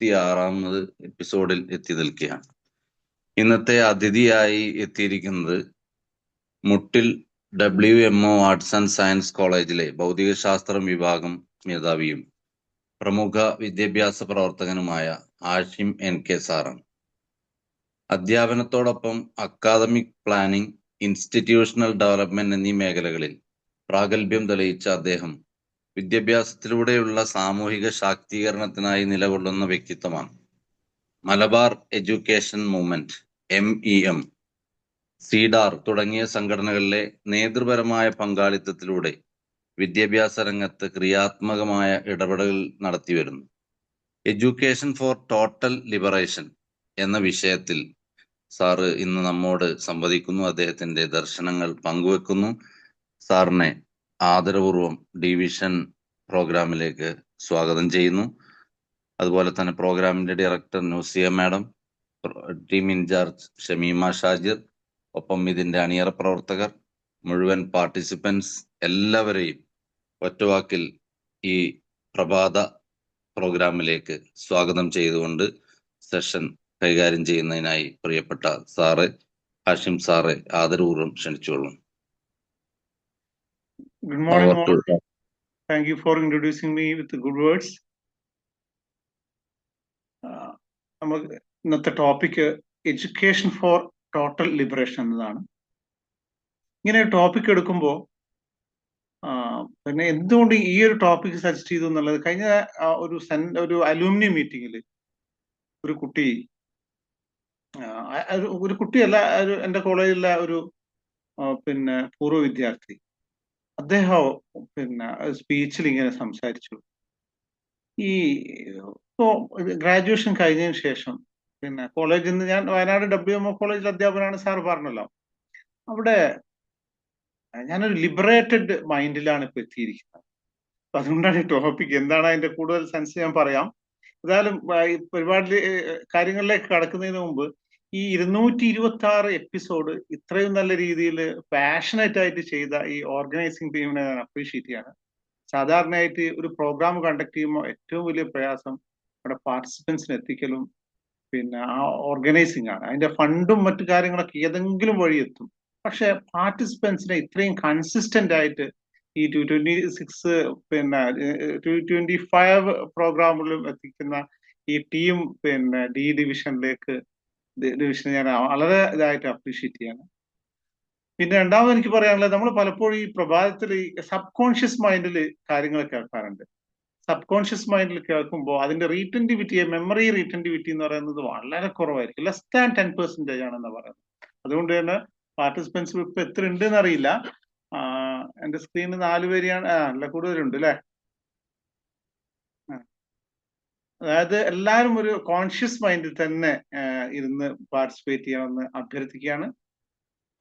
156 എപ്പിസോഡിൽ എത്തി നിൽക്കുകയാണ്. ഇന്നത്തെ അതിഥിയായി എത്തിയിരിക്കുന്നത് മുട്ടിൽ WMO ആർട്സ് ആൻഡ് സയൻസ് കോളേജിലെ ഭൗതികശാസ്ത്രം വിഭാഗം മേധാവിയും പ്രമുഖ വിദ്യാഭ്യാസ പ്രവർത്തകനുമായ ആഷിം NK സാറാണ്. അധ്യാപനത്തോടൊപ്പം അക്കാദമിക് പ്ലാനിംഗ്, ഇൻസ്റ്റിറ്റ്യൂഷണൽ ഡെവലപ്മെന്റ് എന്നീ മേഖലകളിൽ പ്രാഗൽഭ്യം തെളിയിച്ച അദ്ദേഹം വിദ്യാഭ്യാസത്തിലൂടെയുള്ള സാമൂഹിക ശാക്തീകരണത്തിനായി നിലകൊള്ളുന്ന വ്യക്തിത്വമാണ്. Malabar education movement, MEM, cedar തുടങ്ങിയ സംഘടനകളിലെ നേതൃപരമായ പങ്കാളിത്തത്തിലൂടെ വിദ്യാഭ്യാസ രംഗത്ത് ക്രിയാത്മകമായ ഇടപെടലുകൾ നടത്തിവരുന്നു. എഡ്യൂക്കേഷൻ ഫോർ ടോട്ടൽ ലിബറേഷൻ എന്ന വിഷയത്തിൽ സാറ് ഇന്ന് നമ്മോട് സംവദിക്കുന്നു. അദ്ദേഹത്തിന്റെ ദർശനങ്ങൾ പങ്കുവെക്കുന്നു. സാറിനെ ആദരപൂർവം ഡിവിഷൻ പ്രോഗ്രാമിലേക്ക് സ്വാഗതം ചെയ്യുന്നു. അതുപോലെ തന്നെ പ്രോഗ്രാമിന്റെ director Nusiya madam, team in charge Shameema Shajir, ഒപ്പം ഇതിന്റെ അണിയറ പ്രവർത്തകർ, മുഴുവൻ പാർട്ടിസിപ്പൻസ് എല്ലാവരെയും ഒറ്റവാക്കിൽ ഈ പ്രഭാത പ്രോഗ്രാമിലേക്ക് സ്വാഗതം ചെയ്തുകൊണ്ട് സെഷൻ കൈകാര്യം ചെയ്യുന്നതിനായി പ്രിയപ്പെട്ട സാറ് ആഷിം സാറെ ആദരപൂർവ്വം ക്ഷണിച്ചുകൊള്ളും. Good morning, all. Thank you for introducing me with the good words. നമുക്ക് ഇന്നത്തെ topic education for total liberation എന്നതാണ്. ഇങ്ങനെ ടോപ്പിക് എടുക്കുമ്പോൾ പിന്നെ എന്തുകൊണ്ട് ഈ ഒരു ടോപ്പിക് സജസ്റ്റ് ചെയ്തു എന്നുള്ളത്, കഴിഞ്ഞ ഒരു അലൂമിനി മീറ്റിംഗിൽ ഒരു കുട്ടിയല്ല, എൻ്റെ കോളേജിലെ ഒരു പിന്നെ പൂർവ്വ വിദ്യാർത്ഥി, അദ്ദേഹം പിന്നെ സ്പീച്ചിൽ ഇങ്ങനെ സംസാരിച്ചു. ഇപ്പോ ഗ്രാജുവേഷൻ കഴിഞ്ഞതിന് ശേഷം പിന്നെ കോളേജിൽ നിന്ന്, ഞാൻ വയനാട് WMO കോളേജിൽ അധ്യാപകനാണ്, സാർ പറഞ്ഞല്ലോ. അവിടെ ഞാനൊരു ലിബറേറ്റഡ് മൈൻഡിലാണ് ഇപ്പൊ എത്തിയിരിക്കുന്നത്. അപ്പൊ അതുകൊണ്ടാണ് ഈ ടോപ്പിക്. എന്താണ് അതിന്റെ കൂടുതൽ സെൻസ് ഞാൻ പറയാം. ഏതായാലും ഒരുപാട് കാര്യങ്ങളിലേക്ക് കടക്കുന്നതിന് മുമ്പ് ഈ 226 എപ്പിസോഡ് ഇത്രയും നല്ല രീതിയിൽ പാഷനേറ്റ് ആയിട്ട് ചെയ്ത ഈ ഓർഗനൈസിങ് ടീമിനെ ഞാൻ അപ്രീഷിയേറ്റ് ചെയ്യാണ്. സാധാരണയായിട്ട് ഒരു പ്രോഗ്രാം കണ്ടക്ട് ചെയ്യുമ്പോൾ ഏറ്റവും വലിയ പ്രയാസം അവിടെ പാർട്ടിസിപ്പൻസിന് എത്തിക്കലും പിന്നെ ആ ഓർഗനൈസിങ് ആണ്. അതിന്റെ ഫണ്ടും മറ്റു കാര്യങ്ങളൊക്കെ ഏതെങ്കിലും വഴി എത്തും. പക്ഷെ പാർട്ടിസിപ്പൻസിനെ ഇത്രയും കൺസിസ്റ്റന്റ് ആയിട്ട് ഈ 226 പിന്നെ 225 പ്രോഗ്രാമുകളിലും എത്തിക്കുന്ന ഈ ടീം പിന്നെ ഡിവിഷനെ ഞാൻ വളരെ ഇതായിട്ട് അപ്രീഷിയേറ്റ് ചെയ്യാണ്. പിന്നെ രണ്ടാമത് എനിക്ക് പറയാനുള്ളത്, നമ്മൾ പലപ്പോഴും ഈ പ്രഭാതത്തിൽ ഈ സബ് കോൺഷ്യസ് മൈൻഡിൽ കാര്യങ്ങൾ കേൾക്കാറുണ്ട്. സബ് കോൺഷ്യസ് മൈൻഡിൽ കേൾക്കുമ്പോൾ അതിന്റെ മെമ്മറി റീറ്റൻറ്റിവിറ്റി എന്ന് പറയുന്നത് വളരെ കുറവായിരിക്കും. ലെസ് ദാൻ 10% ആണെന്ന് പറയുന്നത്. അതുകൊണ്ട് തന്നെ പാർട്ടിസിപ്പൻസ് ഇപ്പൊ എത്ര ഉണ്ട് എന്നറിയില്ല. എന്റെ സ്ക്രീനിൽ 4 പേരെയാണ്, അല്ല കൂടുതലുണ്ട് അല്ലെ. അതായത് എല്ലാവരും ഒരു കോൺഷ്യസ് മൈൻഡിൽ തന്നെ ഇരുന്ന് പാർട്ടിസിപ്പേറ്റ് ചെയ്യണമെന്ന് അഭ്യർത്ഥിക്കുകയാണ്.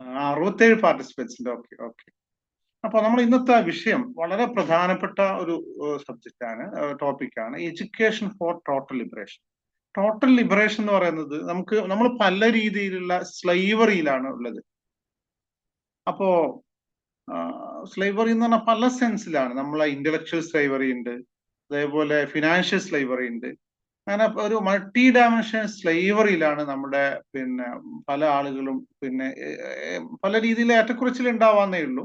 67 പാർട്ടിസിപ്പൻസിന്റെ. ഓക്കെ. അപ്പൊ നമ്മൾ ഇന്നത്തെ വിഷയം വളരെ പ്രധാനപ്പെട്ട ഒരു സബ്ജക്റ്റാണ്, ടോപ്പിക്കാണ്, education for total liberation. Total liberation എന്ന് പറയുന്നത് നമ്മൾ പല രീതിയിലുള്ള സ്ലൈവറിയിലാണ് ഉള്ളത്. അപ്പോ സ്ലൈവറി എന്ന് പറഞ്ഞാൽ പല സെൻസിലാണ്. നമ്മളെ ഇന്റലക്ച്വൽ സ്ലൈവറി ഉണ്ട്, അതേപോലെ ഫിനാൻഷ്യൽ സ്ലൈവറി ഉണ്ട്. അങ്ങനെ ഒരു മൾട്ടി ഡയമെൻഷണൽ സ്ലൈവറിയിലാണ് നമ്മുടെ പിന്നെ പല ആളുകളും പിന്നെ പല രീതിയിൽ ഏറ്റക്കുറച്ചിൽ ഉണ്ടാവാന്നേ ഉള്ളൂ.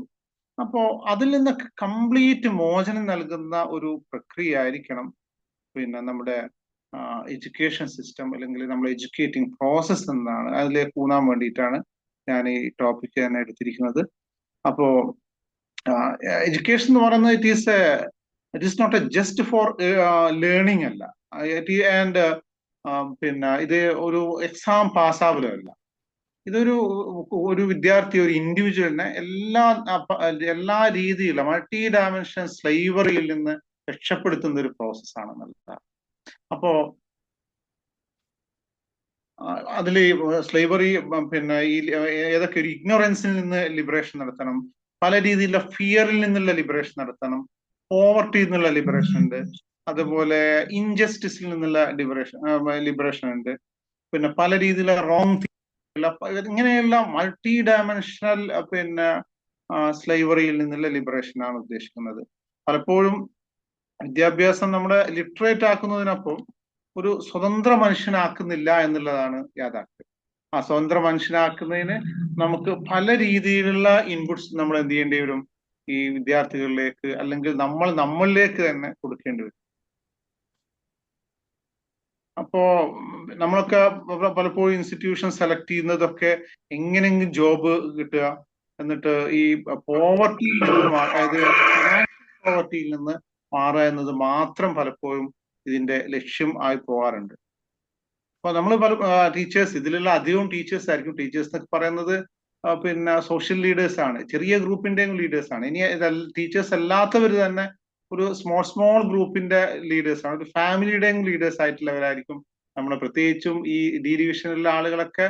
അപ്പോ അതിൽ നിന്നൊക്കെ കംപ്ലീറ്റ് മോചനം നൽകുന്ന ഒരു പ്രക്രിയ ആയിരിക്കണം പിന്നെ നമ്മുടെ എഡ്യൂക്കേഷൻ സിസ്റ്റം, അല്ലെങ്കിൽ നമ്മൾ എഡ്യൂക്കേറ്റിംഗ് പ്രോസസ് എന്നാണ്. അതിലേക്ക് ഊന്നാൻ വേണ്ടിയിട്ടാണ് ഞാൻ ഈ ടോപ്പിക് തന്നെ എടുത്തിരിക്കുന്നത്. അപ്പോ എഡ്യൂക്കേഷൻ എന്ന് പറയുന്നത് it is not just for learning അല്ല, ആൻഡ് പിന്നെ ഇത് ഒരു എക്സാം പാസ്സാവലല്ല. ഇതൊരു വിദ്യാർത്ഥി, ഒരു ഇൻഡിവിജ്വലിനെ എല്ലാ രീതിയിലും മൾട്ടി ഡയമെൻഷൻ സ്ലൈവറിയിൽ നിന്ന് രക്ഷപ്പെടുത്തുന്ന ഒരു പ്രോസസ്സാണ് എന്നുള്ളതാണ്. അപ്പോ അതിൽ സ്ലൈവറി പിന്നെ ഈ ഏതൊക്കെ ഒരു ഇഗ്നോറൻസിൽ നിന്ന് ലിബറേഷൻ നടത്തണം, പല രീതിയിലുള്ള ഫിയറിൽ നിന്നുള്ള ലിബറേഷൻ നടത്തണം, പോവർട്ടി എന്നുള്ള ലിബറേഷൻ ഉണ്ട്, അതുപോലെ ഇൻജസ്റ്റിസിൽ നിന്നുള്ള ലിബറേഷൻ ഉണ്ട്, പിന്നെ പല രീതിയിലുള്ള റോങ് ഇങ്ങനെയുള്ള മൾട്ടി ഡയമെൻഷണൽ പിന്നെ സ്ലൈവറിയിൽ നിന്നുള്ള ലിബറേഷൻ ആണ് ഉദ്ദേശിക്കുന്നത്. പലപ്പോഴും വിദ്യാഭ്യാസം നമ്മുടെ ലിറ്ററേറ്റ് ആക്കുന്നതിനൊപ്പം ഒരു സ്വതന്ത്ര മനുഷ്യനാക്കുന്നില്ല എന്നുള്ളതാണ് യാഥാർത്ഥ്യം. ആ സ്വതന്ത്ര മനുഷ്യനാക്കുന്നതിന് നമുക്ക് പല രീതിയിലുള്ള ഇൻപുട്സ് നമ്മൾ എന്ത് ചെയ്യേണ്ടി വരും, ഈ വിദ്യാർത്ഥികളിലേക്ക് അല്ലെങ്കിൽ നമ്മളിലേക്ക് തന്നെ കൊടുക്കേണ്ടി വരും. അപ്പോ നമ്മളൊക്കെ പലപ്പോഴും ഇൻസ്റ്റിറ്റ്യൂഷൻ സെലക്ട് ചെയ്യുന്നതൊക്കെ എങ്ങനെയെങ്കിലും ജോബ് കിട്ടുക, എന്നിട്ട് ഈ പോവർട്ടിയിൽ നിന്ന് അതായത് പോവർട്ടിയിൽ നിന്ന് മാറുക എന്നത് മാത്രം പലപ്പോഴും ഇതിന്റെ ലക്ഷ്യം ആയി പോകാറുണ്ട്. അപ്പൊ നമ്മൾ ടീച്ചേഴ്സ്, ഇതിലുള്ള അധികവും ടീച്ചേഴ്സ് ആയിരിക്കും. ടീച്ചേഴ്സ് എന്നൊക്കെ പറയുന്നത് പിന്നെ സോഷ്യൽ ലീഡേഴ്സ് ആണ്, ചെറിയ ഗ്രൂപ്പിന്റെയും ലീഡേഴ്സ് ആണ്. ഇനി ടീച്ചേഴ്സ് അല്ലാത്തവർ തന്നെ ഒരു സ്മോൾ ഗ്രൂപ്പിന്റെ ലീഡേഴ്സ് ആണ്, ഒരു ഫാമിലിയുടെയും ലീഡേഴ്സ് ആയിട്ടുള്ളവരായിരിക്കും. നമ്മൾ പ്രത്യേകിച്ചും ഈ ഡി ഡിവിഷനിലുള്ള ആളുകളൊക്കെ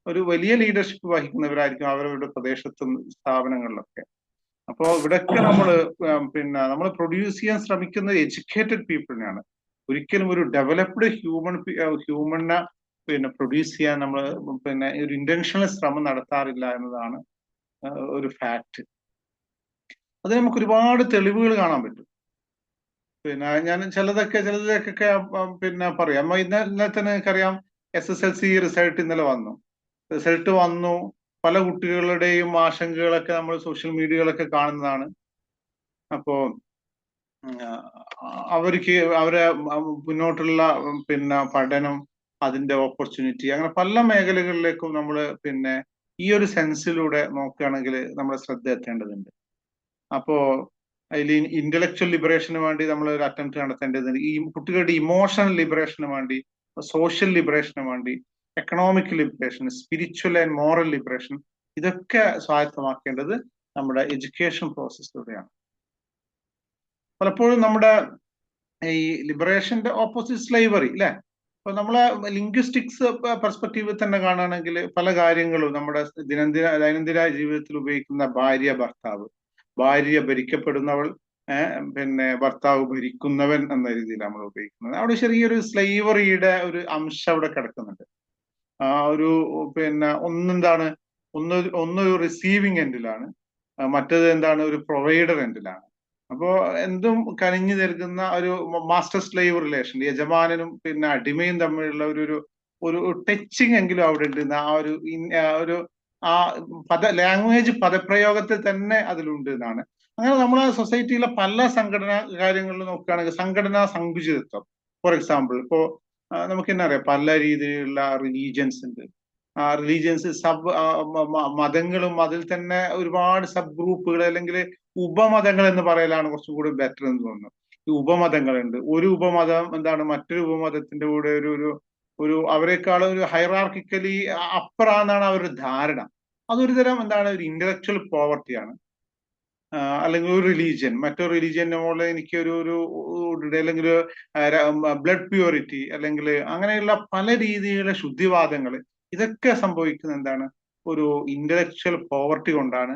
ഒരു വലിയ ലീഡർഷിപ്പ് വഹിക്കുന്നവരായിരിക്കും അവരവരുടെ പ്രദേശത്തും സ്ഥാപനങ്ങളിലൊക്കെ. അപ്പോ ഇവിടെയൊക്കെ പിന്നെ നമ്മൾ പ്രൊഡ്യൂസ് ചെയ്യാൻ ശ്രമിക്കുന്നത് എഡ്യൂക്കേറ്റഡ് പീപ്പിളിനെയാണ്. ഒരിക്കലും ഒരു ഡെവലപ്ഡ് ഹ്യൂമനെ പിന്നെ പ്രൊഡ്യൂസ് ചെയ്യാൻ നമ്മൾ പിന്നെ ഒരു ഇന്റൻഷണൽ ശ്രമം നടത്താറില്ല എന്നതാണ് ഒരു ഫാക്ട്. അത് നമുക്ക് ഒരുപാട് തെളിവുകൾ കാണാൻ പറ്റും. പിന്നെ ഞാൻ ചിലതൊക്കെ പിന്നെ പറയാം. ഇന്നലെ തന്നെ എനിക്കറിയാം, SSLC റിസൾട്ട് ഇന്നലെ വന്നു. റിസൾട്ട് വന്നു, പല കുട്ടികളുടെയും ആശങ്കകളൊക്കെ നമ്മൾ സോഷ്യൽ മീഡിയകളൊക്കെ കാണുന്നതാണ്. അപ്പോ അവരെ മുന്നോട്ടുള്ള പിന്നെ പഠനം, അതിന്റെ ഓപ്പർച്യൂണിറ്റി, അങ്ങനെ പല മേഖലകളിലേക്കും നമ്മൾ പിന്നെ ഈ ഒരു സെൻസിലൂടെ നോക്കുകയാണെങ്കിൽ നമ്മൾ ശ്രദ്ധ എത്തേണ്ടതുണ്ട്. അപ്പോ അതിൽ ഇന്റലക്ച്വൽ ലിബറേഷന് വേണ്ടി നമ്മൾ ഒരു അറ്റംപ്റ്റ് നടത്തേണ്ടതുണ്ട്. ഈ കുട്ടികളുടെ ഇമോഷണൽ ലിബറേഷന് വേണ്ടി, സോഷ്യൽ ലിബറേഷന് വേണ്ടി, economic liberation, spiritual and moral liberation, ഇതൊക്കെ സ്വായത്തമാക്കേണ്ടത് നമ്മുടെ എഡ്യൂക്കേഷൻ പ്രോസസ്സിലൂടെയാണ്. പലപ്പോഴും നമ്മുടെ ഈ ലിബറേഷന്റെ ഓപ്പോസിറ്റ് സ്ലേവറി അല്ലെ. അപ്പൊ നമ്മളെ ലിംഗ്വിസ്റ്റിക്സ് പെർസ്പെക്റ്റീവിൽ തന്നെ കാണുകയാണെങ്കിൽ പല കാര്യങ്ങളും നമ്മുടെ ദൈനംദിന ജീവിതത്തിൽ ഉപയോഗിക്കുന്ന ഭാര്യ ഭർത്താവ്, ഭാര്യ ഭരിക്കപ്പെടുന്നവൾ, പിന്നെ ഭർത്താവ് ഭരിക്കുന്നവൻ എന്ന രീതിയിൽ നമ്മൾ ഉപയോഗിക്കുന്നത്. അവിടെ ചെറിയൊരു സ്ലേവറിയുടെ ഒരു അംശം അവിടെ കിടക്കുന്നുണ്ട്. ആ ഒരു പിന്നെ ഒന്ന് റിസീവിങ് എൻഡിലാണ്, മറ്റേത് എന്താണ്, ഒരു പ്രൊവൈഡർ എൻഡിലാണ്. അപ്പോ എന്തും കനിഞ്ഞു നൽകുന്ന ഒരു മാസ്റ്റർ സ്ലേവ് റിലേഷൻ, യജമാനനും പിന്നെ അടിമയും തമ്മിലുള്ള ഒരു ടച്ചിങ് എങ്കിലും അവിടെ ഉണ്ട്. ആ ലാംഗ്വേജ് പദപ്രയോഗത്തിൽ തന്നെ അതിലുണ്ട് എന്നാണ്. അങ്ങനെ നമ്മളെ സൊസൈറ്റിയിലെ പല സംഘടനാ കാര്യങ്ങളിൽ നോക്കുകയാണെങ്കിൽ സംഘടനാ സങ്കുചിതത്വം, ഫോർ എക്സാമ്പിൾ ഇപ്പോ നമുക്ക് തന്നെ അറിയാം, പല രീതിയിലുള്ള റിലീജിയൻസ് ഉണ്ട്. റിലീജിയൻസ് മതങ്ങളും അതിൽ തന്നെ ഒരുപാട് സബ് ഗ്രൂപ്പുകൾ അല്ലെങ്കിൽ ഉപമതങ്ങൾ എന്ന് പറയലാണ് കുറച്ചും കൂടി ബെറ്റർ എന്ന് തോന്നുന്നു. ഈ ഉപമതങ്ങളുണ്ട്. ഒരു ഉപമതം മറ്റൊരു ഉപമതത്തിന്റെ കൂടെ ഒരു അവരെക്കാൾ ഒരു ഹൈറാർക്കിക്കലി അപ്പറാന്നാണ് അവരുടെ ധാരണ. അതൊരു തരം ഒരു ഇന്റലക്ച്വൽ പോവർട്ടിയാണ്. അല്ലെങ്കിൽ ഒരു റിലീജിയൻ മറ്റൊരു റിലീജിയന്റെ മുകളിൽ എനിക്ക് അല്ലെങ്കിൽ ബ്ലഡ് പ്യൂരിറ്റി, അല്ലെങ്കിൽ അങ്ങനെയുള്ള പല രീതിയിലുള്ള ശുദ്ധിവാദങ്ങൾ, ഇതൊക്കെ സംഭവിക്കുന്ന ഒരു ഇന്റലക്ച്വൽ പോവർട്ടി കൊണ്ടാണ്.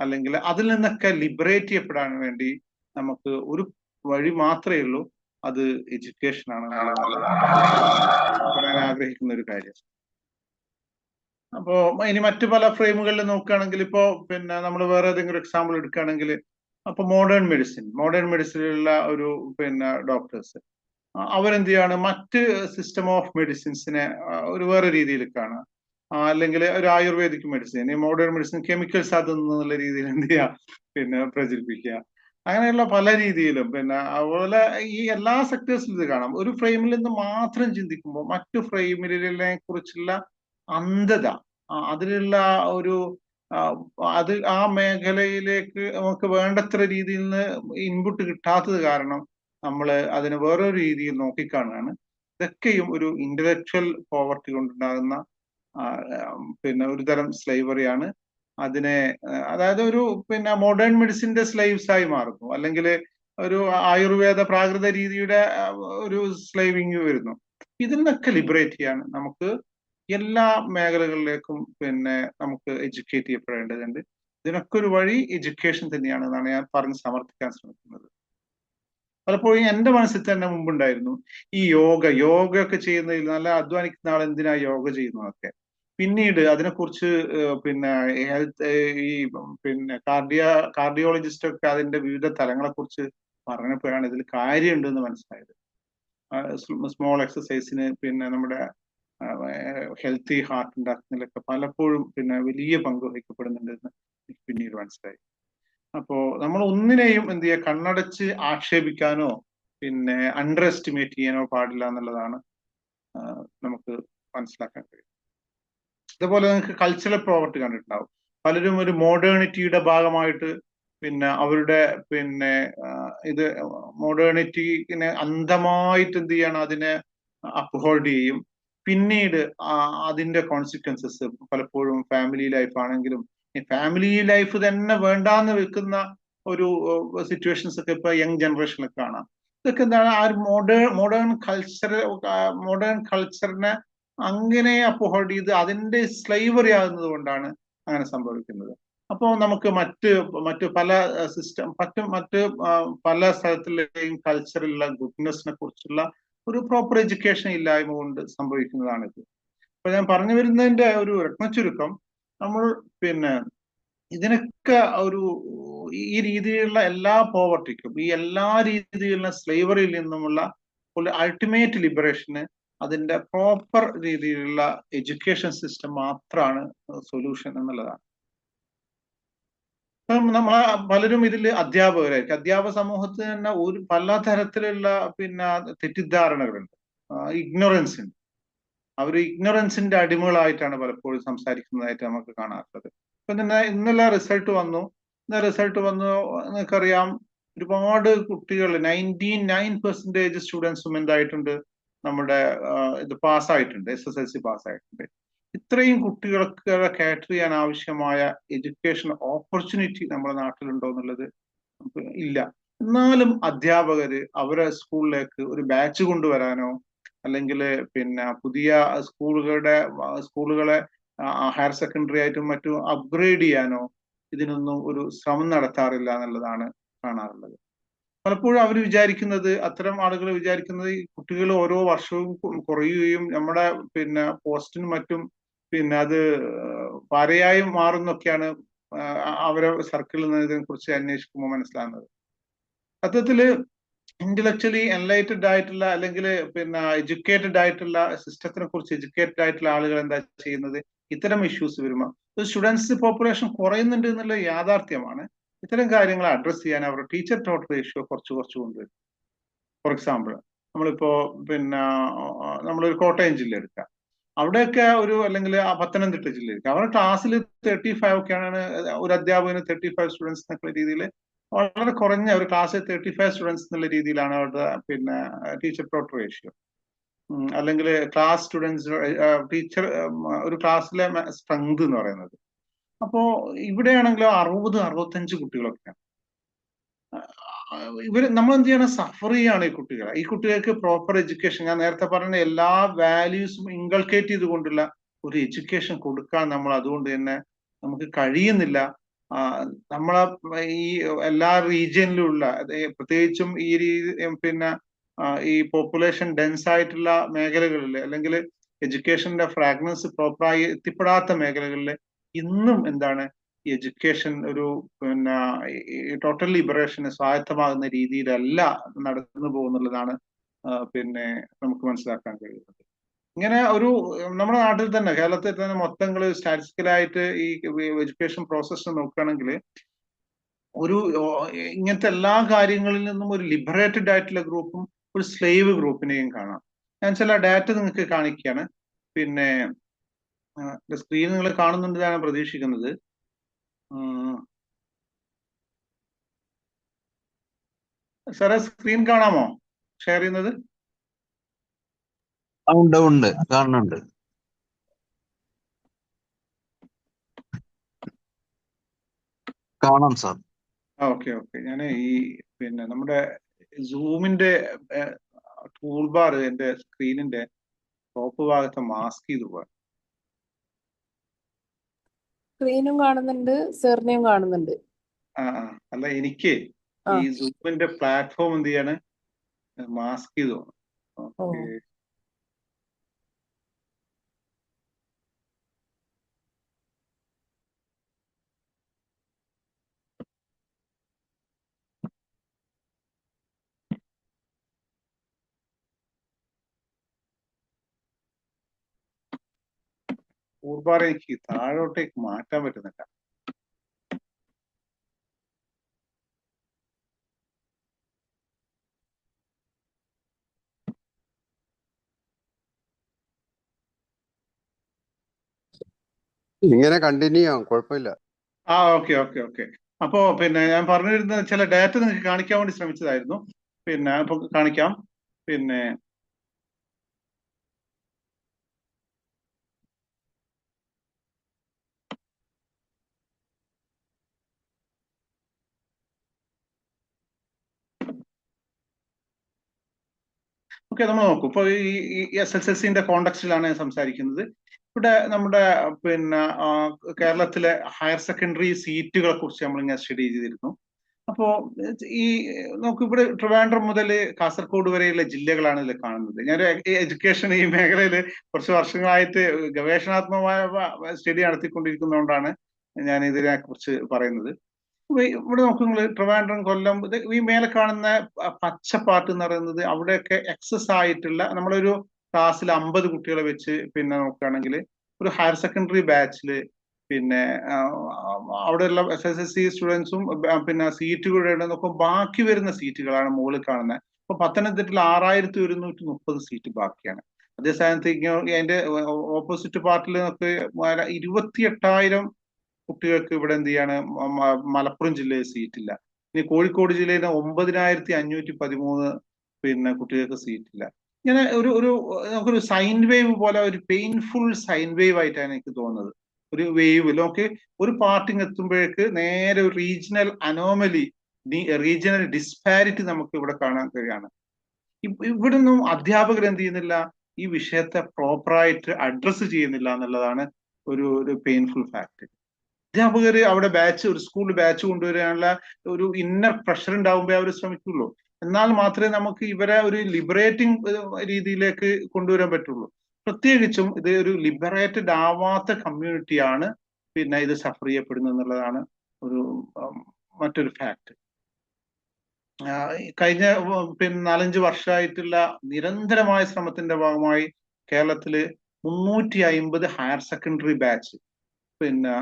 അല്ലെങ്കിൽ അതിൽ നിന്നൊക്കെ ലിബറേറ്റ് ചെയ്യപ്പെടാൻ വേണ്ടി നമുക്ക് ഒരു വഴി മാത്രമേ ഉള്ളൂ, അത് എഡ്യൂക്കേഷൻ ആണ് പറയാൻ ആഗ്രഹിക്കുന്ന ഒരു കാര്യം. അപ്പോ ഇനി മറ്റു പല ഫ്രെയിമുകളിൽ നോക്കുകയാണെങ്കിൽ, ഇപ്പോ പിന്നെ നമ്മൾ വേറെ ഏതെങ്കിലും എക്സാമ്പിൾ എടുക്കുകയാണെങ്കിൽ, അപ്പൊ മോഡേൺ മെഡിസിനിലുള്ള ഒരു പിന്നെ ഡോക്ടേഴ്സ് അവരെന്ത് ചെയ്യാണ്, മറ്റ് സിസ്റ്റം ഓഫ് മെഡിസിൻസിനെ ഒരു വേറെ രീതിയിൽ കാണുക. അല്ലെങ്കിൽ ഒരു ആയുർവേദിക് മെഡിസിൻ, ഈ മോഡേൺ മെഡിസിൻ കെമിക്കൽസ് അതെന്നുള്ള രീതിയിൽ എന്ത് ചെയ്യുക, പിന്നെ പ്രചരിപ്പിക്കുക. അങ്ങനെയുള്ള പല രീതിയിലും പിന്നെ അതുപോലെ ഈ എല്ലാ സെക്ടേഴ്സിലും ഇത് കാണാം. ഒരു ഫ്രെയിമിൽ നിന്ന് മാത്രം ചിന്തിക്കുമ്പോൾ മറ്റു ഫ്രെയിമിനെ കുറിച്ചുള്ള അന്ധത, അതിലുള്ള ആ മേഖലയിലേക്ക് നമുക്ക് വേണ്ടത്ര രീതിയിൽ നിന്ന് ഇൻപുട്ട് കിട്ടാത്തത് കാരണം നമ്മൾ അതിനെ വേറൊരു രീതിയിൽ നോക്കിക്കാണുകയാണ്. ഇതൊക്കെയും ഒരു ഇന്റലക്ച്വൽ പോവർട്ടി കൊണ്ടുണ്ടാകുന്ന പിന്നെ ഒരു തരം സ്ലൈവറിയാണ്. അതായത് പിന്നെ മോഡേൺ മെഡിസിന്റെ സ്ലൈവ്സ് ആയി മാറുന്നു, അല്ലെങ്കിൽ ഒരു ആയുർവേദ പ്രാകൃത രീതിയുടെ ഒരു സ്ലൈവിങ് വരുന്നു. ഇതിൽ നിന്നൊക്കെ ലിബറേറ്റ് ചെയ്യാൻ നമുക്ക് എല്ലാ മേഖലകളിലേക്കും പിന്നെ നമുക്ക് എഡ്യൂക്കേറ്റ് ചെയ്യപ്പെടേണ്ടതുണ്ട്. ഇതിനൊക്കെ ഒരു വഴി എഡ്യൂക്കേഷൻ തന്നെയാണ് എന്നാണ് ഞാൻ പറഞ്ഞ് സമർത്ഥിക്കാൻ ശ്രമിക്കുന്നത്. പലപ്പോഴും എൻ്റെ മനസ്സിൽ തന്നെ മുമ്പുണ്ടായിരുന്നു ഈ യോഗ ഒക്കെ ചെയ്യുന്നതിൽ നല്ല അധ്വാനിക്കുന്ന ആൾ എന്തിനാ യോഗ ചെയ്യുന്നതൊക്കെ. പിന്നീട് അതിനെക്കുറിച്ച് പിന്നെ ഈ പിന്നെ കാർഡിയോളജിസ്റ്റ് ഒക്കെ അതിന്റെ വിവിധ തലങ്ങളെ കുറിച്ച് പറഞ്ഞപ്പോഴാണ് ഇതിൽ കാര്യമുണ്ടെന്ന് മനസ്സിലായത്. സ്മോൾ എക്സസൈസിന് പിന്നെ നമ്മുടെ ഹെൽത്തി ഹാർട്ട് ഉണ്ടാക്കുന്നതിലൊക്കെ പലപ്പോഴും പിന്നെ വലിയ പങ്ക് വഹിക്കപ്പെടുന്നുണ്ടെന്ന് എനിക്ക് പിന്നീട് മനസ്സിലായി. അപ്പോ നമ്മൾ ഒന്നിനെയും എന്ത് ചെയ്യുക, കണ്ണടച്ച് ആക്ഷേപിക്കാനോ പിന്നെ അണ്ടർ എസ്റ്റിമേറ്റ് ചെയ്യാനോ പാടില്ല എന്നുള്ളതാണ് നമുക്ക് മനസ്സിലാക്കാൻ കഴിയും. ഇതുപോലെ നിങ്ങൾക്ക് കൾച്ചറൽ പ്രോവർട്ടി കണ്ടിട്ടുണ്ടാവും. പലരും ഒരു മോഡേണിറ്റിയുടെ ഭാഗമായിട്ട് പിന്നെ അവരുടെ പിന്നെ ഇത് മോഡേണിറ്റിനെ അന്ധമായിട്ട് എന്ത് ചെയ്യണം, അതിനെ അപ്ഹോൾഡ് ചെയ്യും. പിന്നീട് അതിന്റെ കോൺസിക്വൻസസ് പലപ്പോഴും ഫാമിലി ലൈഫ് ആണെങ്കിലും ഫാമിലി ലൈഫ് തന്നെ വേണ്ടാന്ന് വെക്കുന്ന ഒരു സിറ്റുവേഷൻസ് ഒക്കെ ഇപ്പൊ യങ് ജനറേഷനിൽ കാണാം. ഇതൊക്കെ എന്താണ്, ആ ഒരു മോഡേൺ കൾച്ചറിനെ അങ്ങനെ അപ്ഹോൾഡ് ചെയ്ത് അതിന്റെ സ്ലൈവറി ആകുന്നത് കൊണ്ടാണ് അങ്ങനെ സംഭവിക്കുന്നത്. അപ്പോൾ നമുക്ക് മറ്റ് പല മറ്റ് പല സ്ഥലത്തിലെയും കൾച്ചറിലുള്ള ഗുഡ്നെസ്സിനെ കുറിച്ചുള്ള ഒരു പ്രോപ്പർ എഡ്യൂക്കേഷൻ ഇല്ലായ്മ കൊണ്ട് സംഭവിക്കുന്നതാണിത്. അപ്പൊ ഞാൻ പറഞ്ഞു വരുന്നതിന്റെ ഒരു രത്നച്ചുരുക്കം, നമ്മൾ പിന്നെ ഇതിനൊക്കെ ഒരു ഈ രീതിയിലുള്ള എല്ലാ പോവർട്ടിക്കും, ഈ എല്ലാ രീതിയിലുള്ള സ്ലേവറിയിൽ നിന്നുമുള്ള ഒരു അൾട്ടിമേറ്റ് ലിബറേഷന് അതിന്റെ പ്രോപ്പർ രീതിയിലുള്ള എഡ്യൂക്കേഷൻ സിസ്റ്റം മാത്രമാണ് സൊല്യൂഷൻ എന്നുള്ളതാണ്. നമ്മളെ പലരും ഇതിൽ അധ്യാപകരായിരിക്കും. അധ്യാപക സമൂഹത്തിന് തന്നെ പല തരത്തിലുള്ള പിന്നെ തെറ്റിദ്ധാരണകളുണ്ട്, ഇഗ്നോറൻസ് ഉണ്ട്. അവർ ഇഗ്നോറൻസിന്റെ അടിമകളായിട്ടാണ് പലപ്പോഴും സംസാരിക്കുന്നതായിട്ട് നമുക്ക് കാണാറുള്ളത്. ഇപ്പൊ ഇന്നലെ റിസൾട്ട് വന്നു. നിങ്ങൾക്കറിയാം, ഒരുപാട് കുട്ടികൾ 99% സ്റ്റുഡൻസും എന്തായിട്ടുണ്ട്, നമ്മുടെ ഇത് പാസ്സായിട്ടുണ്ട്, SSLC പാസ്സായിട്ടുണ്ട്. ഇത്രയും കുട്ടികൾക്ക് കാറ്റർ ചെയ്യാൻ ആവശ്യമായ എഡ്യൂക്കേഷൻ ഓപ്പർച്യൂണിറ്റി നമ്മുടെ നാട്ടിലുണ്ടോ എന്നുള്ളത് നമുക്ക് ഇല്ല. എന്നാലും അധ്യാപകര് അവരെ സ്കൂളിലേക്ക് ഒരു ബാച്ച് കൊണ്ടുവരാനോ അല്ലെങ്കിൽ പിന്നെ പുതിയ സ്കൂളുകളെ ഹയർ സെക്കൻഡറി ആയിട്ടും മറ്റും അപ്ഗ്രേഡ് ചെയ്യാനോ ഇതിനൊന്നും ഒരു ശ്രമം നടത്താറില്ല എന്നുള്ളതാണ് കാണാറുള്ളത്. പലപ്പോഴും അവർ വിചാരിക്കുന്നത്, അത്തരം ആളുകൾ വിചാരിക്കുന്നത്, ഈ കുട്ടികൾ ഓരോ വർഷവും കുറയുകയും നമ്മുടെ പിന്നെ പോസ്റ്റിനും മറ്റും പിന്നെ അത് പാരയായി മാറുന്നൊക്കെയാണ് അവരെ സർക്കിളിൽ നിന്ന് ഇതിനെ കുറിച്ച് അന്വേഷിക്കുമ്പോൾ മനസ്സിലാകുന്നത്. സത്യത്തില് ഇന്റലക്ച്വലി എൻലൈറ്റഡ് ആയിട്ടുള്ള അല്ലെങ്കിൽ പിന്നെ എഡ്യൂക്കേറ്റഡ് ആയിട്ടുള്ള സിസ്റ്റത്തിനെ കുറിച്ച് എഡ്യൂക്കേറ്റഡ് ആയിട്ടുള്ള ആളുകൾ എന്താ ചെയ്യുന്നത്, ഇത്തരം ഇഷ്യൂസ് വരുമ്പോൾ സ്റ്റുഡൻസ് പോപ്പുലേഷൻ കുറയുന്നുണ്ട് എന്നുള്ള യാഥാർത്ഥ്യമാണ്. ഇത്തരം കാര്യങ്ങൾ അഡ്രസ് ചെയ്യാൻ അവർ ടീച്ചർ ടോട്ട് റേഷ്യോ കുറച്ച് കൊണ്ടുവരും. ഫോർ എക്സാമ്പിൾ, നമ്മളിപ്പോ പിന്നെ നമ്മളൊരു കോട്ടയം ജില്ല എടുക്കാം. അവിടെയൊക്കെ അല്ലെങ്കിൽ പത്തനംതിട്ട ജില്ല എടുക്കാം. അവരുടെ ക്ലാസ്സിൽ 35 ഒക്കെയാണ് ഒരു അധ്യാപകന് 35 സ്റ്റുഡൻസ് എന്നുള്ള രീതിയിൽ വളരെ കുറഞ്ഞ ഒരു ക്ലാസ്സിൽ 35 സ്റ്റുഡൻസ് എന്നുള്ള രീതിയിലാണ് അവരുടെ പിന്നെ ടീച്ചർ ടോട്ട് റേഷ്യോ. അല്ലെങ്കിൽ ക്ലാസ് സ്റ്റുഡൻസ് ടീച്ചർ ഒരു ക്ലാസ്സിലെ സ്ട്രെങ്ത് എന്ന് പറയുന്നത്. അപ്പോ ഇവിടെയാണെങ്കിലോ 60-65 കുട്ടികളൊക്കെയാണ്. നമ്മൾ എന്ത് ചെയ്യണം, സഫർ ചെയ്യാണ് ഈ കുട്ടികൾക്ക് പ്രോപ്പർ എഡ്യൂക്കേഷൻ, ഞാൻ നേരത്തെ പറഞ്ഞ എല്ലാ വാല്യൂസും ഇൻകൾക്കേറ്റ് ചെയ്തുകൊണ്ടുള്ള ഒരു എഡ്യൂക്കേഷൻ കൊടുക്കാൻ നമ്മൾ അതുകൊണ്ട് തന്നെ നമുക്ക് കഴിയുന്നില്ല. നമ്മളെ ഈ എല്ലാ റീജിയനിലുള്ള പ്രത്യേകിച്ചും ഈ പിന്നെ ഈ പോപ്പുലേഷൻ ഡെൻസ് ആയിട്ടുള്ള മേഖലകളിൽ അല്ലെങ്കിൽ എഡ്യൂക്കേഷന്റെ ഫ്രാഗ്നൻസ് പ്രോപ്പറായി എത്തിപ്പെടാത്ത മേഖലകളിൽ ഇന്നും എന്താണ് ഈ എഡ്യൂക്കേഷൻ ഒരു പിന്നെ ടോട്ടൽ ലിബറേഷന് സ്വായത്തമാകുന്ന രീതിയിലല്ല നടന്നു പോകുന്നുള്ളതാണ് പിന്നെ നമുക്ക് മനസ്സിലാക്കാൻ കഴിയുന്നത്. ഇങ്ങനെ നമ്മുടെ നാട്ടിൽ തന്നെ, കേരളത്തിൽ തന്നെ മൊത്തങ്ങൾ സ്റ്റാറ്റിസ്റ്റിക്കലായിട്ട് ഈ എഡ്യൂക്കേഷൻ പ്രോസസ്സ് നോക്കുകയാണെങ്കിൽ ഇങ്ങനത്തെ എല്ലാ കാര്യങ്ങളിൽ നിന്നും ഒരു ലിബറേറ്റഡ് ആയിട്ടുള്ള ഗ്രൂപ്പും ഒരു സ്ലേവ് ഗ്രൂപ്പിനെയും കാണാം. ഞാൻ ചില ഡാറ്റ നിങ്ങൾക്ക് കാണിക്കുകയാണ്. പിന്നെ സ്ക്രീൻ നിങ്ങൾ കാണുന്നുണ്ട് ഞാൻ പ്രതീക്ഷിക്കുന്നത്. സാറേ സ്ക്രീൻ കാണാമോ ഷെയർ ചെയ്യുന്നത്? ഉണ്ട് കാണുന്നുണ്ട്. കാണാം സാർ. ഓക്കെ. ഞാൻ പിന്നെ നമ്മുടെ സൂമിന്റെ ടൂൾ ബാർ എന്റെ സ്ക്രീനിന്റെ ടോപ്പ് ഭാഗത്ത് മാസ്ക് ചെയ്തു പോവാൻ. സ്ക്രീനും കാണുന്നുണ്ട്, സെറിനെയും കാണുന്നുണ്ട്. അല്ല, എനിക്ക് ഈ സൂമിന്റെ പ്ലാറ്റ്ഫോം എന്ത് ചെയ്യാണ്, മാസ്ക് ചെയ്തു. ഓക്കെ. ഊർബാർ എനിക്ക് താഴോട്ടേക്ക് മാറ്റാൻ പറ്റുന്നില്ല. ഇങ്ങനെ കണ്ടിന്യൂ ചെയ്യാം, കുഴപ്പമില്ല. Okay okay okay. അപ്പോ പിന്നെ ഞാൻ പറഞ്ഞിരുന്ന ചില ഡാറ്റ നിങ്ങൾക്ക് കാണിക്കാൻ വേണ്ടി ശ്രമിച്ചതായിരുന്നു. പിന്നെ ഇപ്പൊ കാണിക്കാം. പിന്നെ ഓക്കെ, നമ്മൾ നോക്കൂ. ഇപ്പൊ ഈ SSLCന്റെ കോണ്ടക്സ്റ്റിലാണ് ഞാൻ സംസാരിക്കുന്നത്. ഇവിടെ നമ്മുടെ പിന്നെ കേരളത്തിലെ ഹയർ സെക്കൻഡറി സീറ്റുകളെ കുറിച്ച് നമ്മൾ ഇങ്ങനെ സ്റ്റഡി ചെയ്തിരുന്നു. അപ്പോ ഈ നമുക്ക് ഇവിടെ ട്രിവാൻഡ്രം മുതൽ കാസർഗോഡ് വരെയുള്ള ജില്ലകളാണ് ഇതിൽ കാണുന്നത്. ഞാൻ എഡ്യൂക്കേഷൻ ഈ മേഖലയിൽ കുറച്ച് വർഷങ്ങളായിട്ട് ഗവേഷണാത്മകമായ സ്റ്റഡി നടത്തിക്കൊണ്ടിരിക്കുന്നതുകൊണ്ടാണ് ഞാൻ ഇതിനെ കുറിച്ച് പറയുന്നത്. ഇവിടെ നോക്കുക, ട്രിവാൻഡ്രം, കൊല്ലം, ഈ മേലെ കാണുന്ന പച്ച പാർട്ട് എന്ന് പറയുന്നത് അവിടെയൊക്കെ എക്സസ് ആയിട്ടുള്ള, നമ്മളൊരു ക്ലാസ്സിൽ 50 കുട്ടികളെ വെച്ച് പിന്നെ നോക്കുകയാണെങ്കിൽ ഒരു ഹയർ സെക്കൻഡറി ബാച്ചില് പിന്നെ അവിടെയുള്ള SSLC സ്റ്റുഡൻസും പിന്നെ സീറ്റുകളുടെ നോക്കുമ്പോൾ ബാക്കി വരുന്ന സീറ്റുകളാണ് മുകളിൽ കാണുന്നത്. ഇപ്പൊ പത്തനംതിട്ടയിൽ 6130 സീറ്റ് ബാക്കിയാണ്. അതേ സ്ഥാനത്ത് അതിന്റെ ഓപ്പോസിറ്റ് പാർട്ടിൽ നമുക്ക് 28,000 കുട്ടികൾക്ക് ഇവിടെ എന്ത് ചെയ്യാണ്, മലപ്പുറം ജില്ലയിൽ സീറ്റില്ല. ഇനി കോഴിക്കോട് ജില്ലയിൽ 9,513 പിന്നെ കുട്ടികൾക്ക് സീറ്റില്ല. ഇങ്ങനെ നമുക്കൊരു സൈൻ വേവ് പോലെ, ഒരു പെയിൻഫുൾ സൈൻ വേവ് ആയിട്ടാണ് എനിക്ക് തോന്നുന്നത്. ഒരു വേവ് നമുക്ക് ഒരു പാർട്ടിങ് എത്തുമ്പോഴേക്ക് നേരെ ഒരു റീജിയണൽ അനോമലി, റീജിയണൽ ഡിസ്പാരിറ്റി നമുക്ക് ഇവിടെ കാണാൻ കഴിയാണ്. ഇവിടെ നിന്നും അധ്യാപകർ എന്ത് ചെയ്യുന്നില്ല, ഈ വിഷയത്തെ പ്രോപ്പറായിട്ട് അഡ്രസ്സ് ചെയ്യുന്നില്ല എന്നുള്ളതാണ് ഒരു പെയിൻഫുൾ ഫാക്ട്. അധ്യാപകര് അവിടെ ഒരു സ്കൂളിൽ ബാച്ച് കൊണ്ടുവരാനുള്ള ഒരു ഇന്നർ പ്രഷർ ഉണ്ടാവുമ്പോ അവർ ശ്രമിക്കുള്ളൂ. എന്നാൽ മാത്രമേ നമുക്ക് ഇവരെ ഒരു ലിബറേറ്റിംഗ് രീതിയിലേക്ക് കൊണ്ടുവരാൻ പറ്റുള്ളൂ. പ്രത്യേകിച്ചും ഇത് ഒരു ലിബറേറ്റഡ് ആവാത്ത കമ്മ്യൂണിറ്റിയാണ് പിന്നെ ഇത് സഫർ ചെയ്യപ്പെടുന്നത് എന്നുള്ളതാണ് മറ്റൊരു ഫാക്ട്. കഴിഞ്ഞ പിന്നെ 4-5 വർഷമായിട്ടുള്ള നിരന്തരമായ ശ്രമത്തിന്റെ ഭാഗമായി കേരളത്തില് 350 ഹയർ സെക്കൻഡറി ബാച്ച് പിന്നെ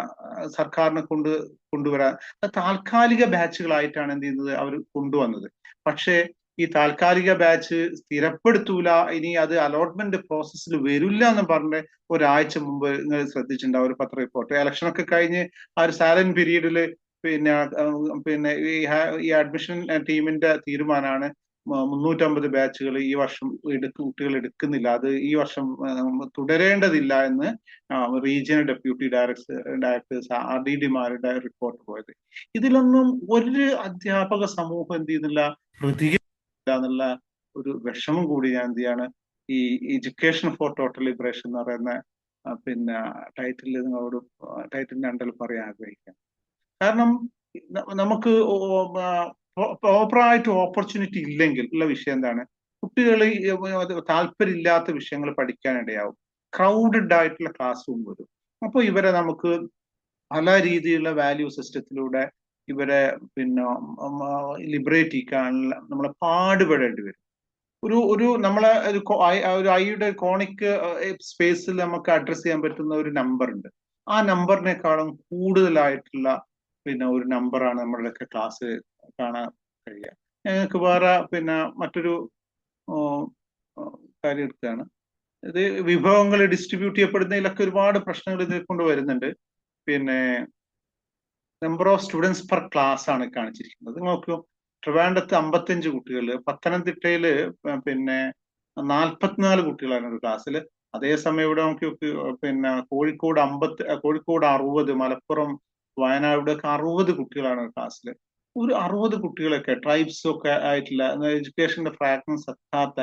സർക്കാരിനെ കൊണ്ടുവരാൻ താൽക്കാലിക ബാച്ചുകളായിട്ടാണ് എന്ത് ചെയ്യുന്നത് അവർ കൊണ്ടുവന്നത്. പക്ഷേ ഈ താൽക്കാലിക ബാച്ച് സ്ഥിരപ്പെടുത്തൂല, ഇനി അത് അലോട്ട്മെന്റ് പ്രോസസ്സിൽ വരില്ല എന്ന് പറഞ്ഞ് ഒരാഴ്ച മുമ്പ് നിങ്ങൾ ശ്രദ്ധിച്ചിട്ടുണ്ടാവും ഒരു പത്ര റിപ്പോർട്ട്. ഇലക്ഷനൊക്കെ കഴിഞ്ഞ് ആ ഒരു സൈലന്റ് പീരീഡില് പിന്നെ ഈ അഡ്മിഷൻ ടീമിന്റെ തീരുമാനമാണ് 350 ബാച്ചുകൾ ഈ വർഷം കുട്ടികൾ എടുക്കുന്നില്ല, അത് ഈ വർഷം തുടരേണ്ടതില്ല എന്ന് റീജിയണൽ ഡെപ്യൂട്ടി ഡയറക്ടേഴ്സ് RDDമാരുടെ റിപ്പോർട്ട് പോയത്. ഇതിലൊന്നും ഒരു അധ്യാപക സമൂഹം എന്ത് ചെയ്യുന്നില്ല, പ്രതികരിക്കില്ല എന്നുള്ള ഒരു വിഷമം കൂടി ഞാൻ എന്ത് ചെയ്യാണ് ഈ എഡ്യൂക്കേഷൻ ഫോർ ടോട്ടൽ ലിബറേഷൻ എന്ന് പറയുന്ന പിന്നെ ടൈറ്റിലിന്റെ അണ്ടറിൽ പറയാൻ ആഗ്രഹിക്കാം. കാരണം നമുക്ക് പ്രോപ്പറായിട്ട് ഓപ്പർച്യൂണിറ്റി ഇല്ലെങ്കിൽ ഉള്ള വിഷയം എന്താണ്, കുട്ടികൾ താല്പര്യമില്ലാത്ത വിഷയങ്ങൾ പഠിക്കാനിടയാവും. ക്രൗഡഡ് ആയിട്ടുള്ള ക്ലാസ് റൂം വരും. അപ്പോൾ ഇവരെ നമുക്ക് പല രീതിയിലുള്ള വാല്യൂ സിസ്റ്റത്തിലൂടെ ഇവരെ പിന്നെ ലിബറേറ്റ് ചെയ്യാനുള്ള നമ്മളെ പാടുപെടേണ്ടി വരും. നമ്മളെ ഒരു ഐയുടെ കോണിക് സ്പേസിൽ നമുക്ക് അഡ്രസ് ചെയ്യാൻ പറ്റുന്ന ഒരു നമ്പർ ഉണ്ട്. ആ നമ്പറിനേക്കാളും കൂടുതലായിട്ടുള്ള പിന്നെ ഒരു നമ്പറാണ് നമ്മളുടെയൊക്കെ ക്ലാസ് കാണാൻ കഴിയുക. ഞങ്ങൾക്ക് വേറെ പിന്നെ മറ്റൊരു കാര്യം എടുക്കുകയാണ്. ഇത് വിഭവങ്ങൾ ഡിസ്ട്രിബ്യൂട്ട് ചെയ്യപ്പെടുന്നതിലൊക്കെ ഒരുപാട് പ്രശ്നങ്ങൾ ഇതിൽ കൊണ്ട് വരുന്നുണ്ട്. പിന്നെ number of students per class ആണ് കാണിച്ചിരിക്കുന്നത്. നോക്കൂ, ട്രിവാൻഡ്രത്ത് 55 കുട്ടികൾ, പത്തനംതിട്ടയില് പിന്നെ 44 കുട്ടികളാണ് ഒരു ക്ലാസ്സിൽ. അതേസമയം ഇവിടെ നമുക്ക് പിന്നെ കോഴിക്കോട് 60, മലപ്പുറം, വയനാട് 60 കുട്ടികളാണ് ഒരു ക്ലാസ്സിൽ. ഒരു 60 കുട്ടികളൊക്കെ ട്രൈബ്സ് ഒക്കെ ആയിട്ടുള്ള എഡ്യൂക്കേഷന്റെ ഫ്രാഗ്മെന്റ്സ് എത്താത്ത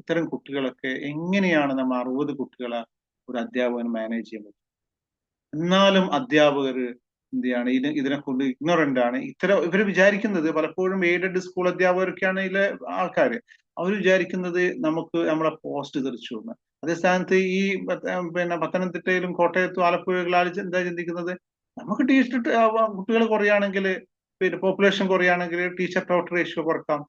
ഇത്തരം കുട്ടികളൊക്കെ എങ്ങനെയാണ് നമ്മൾ 60 കുട്ടികളെ ഒരു അധ്യാപകൻ മാനേജ് ചെയ്യാൻ പറ്റും? എന്നാലും അധ്യാപകർ എന്ത് ചെയ്യാണ്, ഇതിനെ കൊണ്ട് ഇഗ്നോറന്റ് ആണ്. ഇവർ വിചാരിക്കുന്നത്, പലപ്പോഴും എയ്ഡഡ് സ്കൂൾ അധ്യാപകരൊക്കെയാണ് ഇതിലെ ആൾക്കാർ, അവർ വിചാരിക്കുന്നത് നമുക്ക് നമ്മളെ പോസ്റ്റ് തെറിച്ചു എന്ന്. അതേ സ്ഥാനത്ത് ഈ പിന്നെ പത്തനംതിട്ടയിലും കോട്ടയത്തും ആലപ്പുഴകളിൽ എന്താ ചിന്തിക്കുന്നത്, നമുക്ക് കുട്ടികൾ കുറയാണെങ്കിൽ പിന്നെ പോപ്പുലേഷൻ കുറയാണെങ്കിൽ ടീച്ചർ ടോട്ടൽ റേഷ്യോ കുറക്കാം,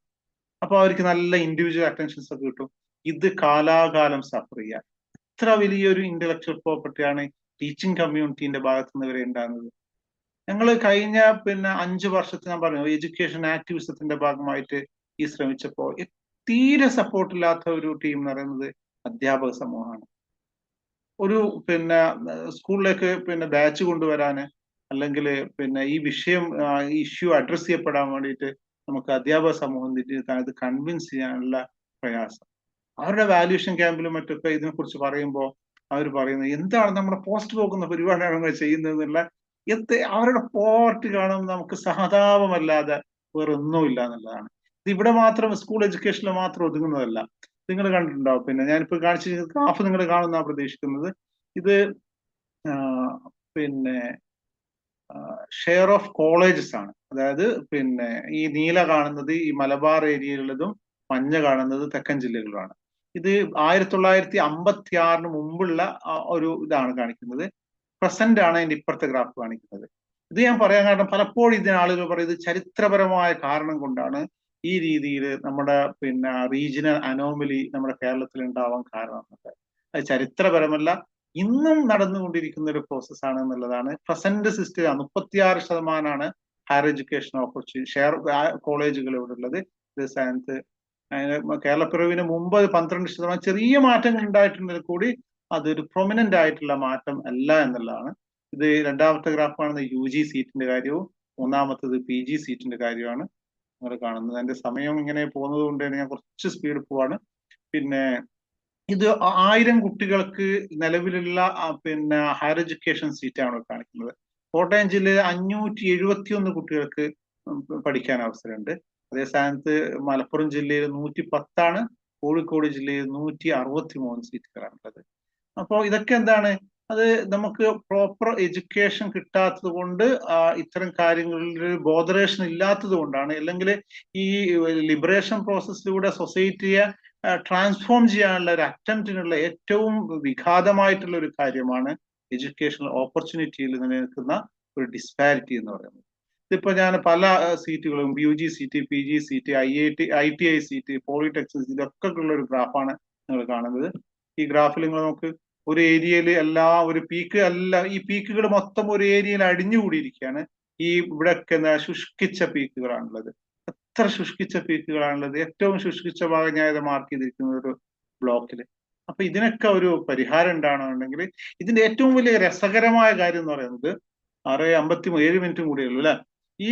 അപ്പൊ അവർക്ക് നല്ല ഇൻഡിവിജ്വൽ അറ്റൻഷൻസ് ഒക്കെ കിട്ടും. ഇത് കാലാകാലം സഫർ ചെയ്യാൻ എത്ര വലിയൊരു ഇന്റലക്ച്വൽ പ്രോപ്പർട്ടിയാണ് ടീച്ചിങ് കമ്മ്യൂണിറ്റീന്റെ ഭാഗത്തു നിന്ന് വരെ ഉണ്ടാകുന്നത്. ഞങ്ങൾ കഴിഞ്ഞ 5 വർഷത്തിൽ ഞാൻ പറഞ്ഞു എഡ്യൂക്കേഷൻ ആക്ടിവിസത്തിന്റെ ഭാഗമായിട്ട് ഈ ശ്രമിച്ചപ്പോൾ തീരെ സപ്പോർട്ടില്ലാത്ത ഒരു ടീം എന്ന് പറയുന്നത് അധ്യാപക സമൂഹമാണ്. ഒരു സ്കൂളിലേക്ക് ബാച്ച് കൊണ്ടുവരാന് അല്ലെങ്കിൽ ഈ വിഷയം ഇഷ്യൂ അഡ്രസ് ചെയ്യപ്പെടാൻ വേണ്ടിയിട്ട് നമുക്ക് അധ്യാപക സമൂഹം അത് കൺവിൻസ് ചെയ്യാനുള്ള പ്രയാസം. അവരുടെ വാല്യൂഷൻ ക്യാമ്പിലും മറ്റൊക്കെ ഇതിനെക്കുറിച്ച് പറയുമ്പോൾ അവർ പറയുന്നത് എന്താണ് നമ്മുടെ പോസ്റ്റ് പോകുന്ന പരിപാടിയാണ് നിങ്ങൾ ചെയ്യുന്നതെന്നുള്ള അവരുടെ പോവർട്ടി കാണുമ്പോൾ നമുക്ക് സഹതാപമല്ലാതെ വേറെ ഒന്നുമില്ല എന്നുള്ളതാണ്. ഇത് ഇവിടെ മാത്രം സ്കൂൾ എഡ്യൂക്കേഷനിൽ മാത്രം ഒതുങ്ങുന്നതല്ല. നിങ്ങൾ കണ്ടിട്ടുണ്ടാവും. ഞാനിപ്പോ കാണിച്ച ഗ്രാഫ് നിങ്ങൾ കാണുന്ന പ്രതീക്ഷിക്കുന്നത് ഇത് ഷെയർ ഓഫ് കോളേജസ് ആണ്. അതായത് ഈ നീല കാണുന്നത് ഈ മലബാർ ഏരിയയിലുള്ളതും മഞ്ഞ കാണുന്നത് തെക്കൻ ജില്ലകളിലാണ്. ഇത് 1956 മുമ്പുള്ള ഒരു ഇതാണ് കാണിക്കുന്നത്. പ്രസന്റ് ആണ് അതിന്റെ ഇപ്പുറത്തെ ഗ്രാഫ് കാണിക്കുന്നത്. ഇത് ഞാൻ പറയാൻ കാരണം പലപ്പോഴും ഇതിന് ആളുകൾ പറയുന്നത് ചരിത്രപരമായ കാരണം കൊണ്ടാണ് ഈ രീതിയിൽ നമ്മുടെ റീജിയണൽ അനോമലി നമ്മുടെ കേരളത്തിൽ ഉണ്ടാവാൻ കാരണം. അത് ചരിത്രപരമല്ല, ഇന്നും നടന്നുകൊണ്ടിരിക്കുന്ന ഒരു പ്രോസസ്സാണ് എന്നുള്ളതാണ്. Present system 36% higher education opportunity share കോളേജുകൾ ഇവിടെ ഉള്ളത്. ഇത് സയൻസ് കേരളപ്പിറവിന് മുമ്പ് 12%, ചെറിയ മാറ്റങ്ങൾ ഉണ്ടായിട്ടുണ്ടെങ്കിൽ കൂടി അതൊരു പ്രൊമിനന്റ് ആയിട്ടുള്ള മാറ്റം അല്ല എന്നുള്ളതാണ്. ഇത് രണ്ടാമത്തെ ഗ്രാഫാണ് UG സീറ്റിന്റെ കാര്യവും, മൂന്നാമത്തത് PG സീറ്റിന്റെ കാര്യമാണ് നിങ്ങൾ കാണുന്നത്. എന്റെ സമയം ഇങ്ങനെ പോകുന്നത് കൊണ്ട് ഞാൻ കുറച്ച് സ്പീഡ് പോവാണ്. ഇത് 1000 കുട്ടികൾക്ക് നിലവിലുള്ള ഹയർ എഡ്യൂക്കേഷൻ സീറ്റാണ് കാണിക്കുന്നത്. കോട്ടയം ജില്ലയിൽ 571 കുട്ടികൾക്ക് പഠിക്കാൻ അവസരമുണ്ട്. അതേ സ്ഥാനത്ത് മലപ്പുറം ജില്ലയിൽ 110, കോഴിക്കോട് ജില്ലയിൽ 163 സീറ്റുകളാണുള്ളത്. അപ്പോൾ ഇതൊക്കെ എന്താണ്, അത് നമുക്ക് പ്രോപ്പർ എഡ്യൂക്കേഷൻ കിട്ടാത്തത് കൊണ്ട്, ഇത്തരം കാര്യങ്ങളിൽ ബോധറേഷൻ ഇല്ലാത്തത് കൊണ്ടാണ്. അല്ലെങ്കിൽ ഈ ലിബറേഷൻ പ്രോസസ്സിലൂടെ സൊസൈറ്റിയെ ട്രാൻസ്ഫോം ചെയ്യാനുള്ള ഒരു അറ്റംപ്റ്റിനുള്ള ഏറ്റവും വിഘാതമായിട്ടുള്ള ഒരു കാര്യമാണ് എഡ്യൂക്കേഷണൽ ഓപ്പർച്യൂണിറ്റിയിൽ നിലനിൽക്കുന്ന ഒരു ഡിസ്പാരിറ്റി എന്ന് പറയുന്നത്. ഇതിപ്പോ ഞാൻ പല സീറ്റുകളും UG seat, PG seat, ITI seat, polytechnic ഇതൊക്കെ ഉള്ള ഒരു ഗ്രാഫാണ് നിങ്ങൾ കാണുന്നത്. ഈ ഗ്രാഫിൽ നിങ്ങൾ നോക്ക്, ഒരു ഏരിയയിൽ ഒരു പീക്ക് ഈ പീക്കുകൾ മൊത്തം ഒരു ഏരിയയിൽ അടിഞ്ഞുകൂടിയിരിക്കുകയാണ്. ഇവിടെയൊക്കെ ശുഷ്കിച്ച പീക്കുകളാണുള്ളത്. എത്ര ശുഷ്കിച്ച പീക്കുകളാണുള്ളത്. ഏറ്റവും ശുഷ്കിച്ച ഭാഗം ഞാൻ ഇത് മാർക്ക് ചെയ്തിരിക്കുന്ന ഒരു ബ്ലോക്കിൽ. അപ്പൊ ഇതിനൊക്കെ ഒരു പരിഹാരം ഉണ്ടാകണമെന്നുണ്ടെങ്കിൽ ഇതിന്റെ ഏറ്റവും വലിയ രസകരമായ കാര്യം എന്ന് പറയുന്നത് 6:57 കൂടിയുള്ളൂ അല്ലെ. ഈ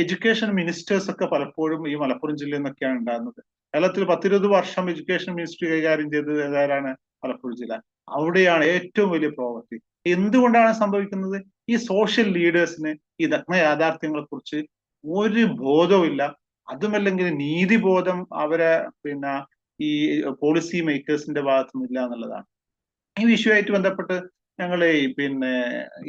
എഡ്യൂക്കേഷൻ മിനിസ്റ്റേഴ്സ് ഒക്കെ പലപ്പോഴും ഈ മലപ്പുറം ജില്ലയിൽ നിന്നൊക്കെയാണ് ഉണ്ടാകുന്നത്. കേരളത്തിൽ 10-20 വർഷം എഡ്യൂക്കേഷൻ മിനിസ്റ്ററി കൈകാര്യം ചെയ്തത് ഏതാരാണ്? മലപ്പുറം ജില്ല. അവിടെയാണ് ഏറ്റവും വലിയ പ്രോവർട്ടി. എന്തുകൊണ്ടാണ് സംഭവിക്കുന്നത്? ഈ സോഷ്യൽ ലീഡേഴ്സിന് ഈ നഗ്ന യാഥാർത്ഥ്യങ്ങളെ കുറിച്ച് ഒരു ബോധവും ഇല്ല. അതുമല്ലെങ്കിൽ നീതിബോധം അവരെ ഈ പോളിസി മേക്കേഴ്സിന്റെ ഭാഗത്തുനിന്നില്ല എന്നുള്ളതാണ്. ഈ വിഷയമായിട്ട് ബന്ധപ്പെട്ട് ഞങ്ങൾ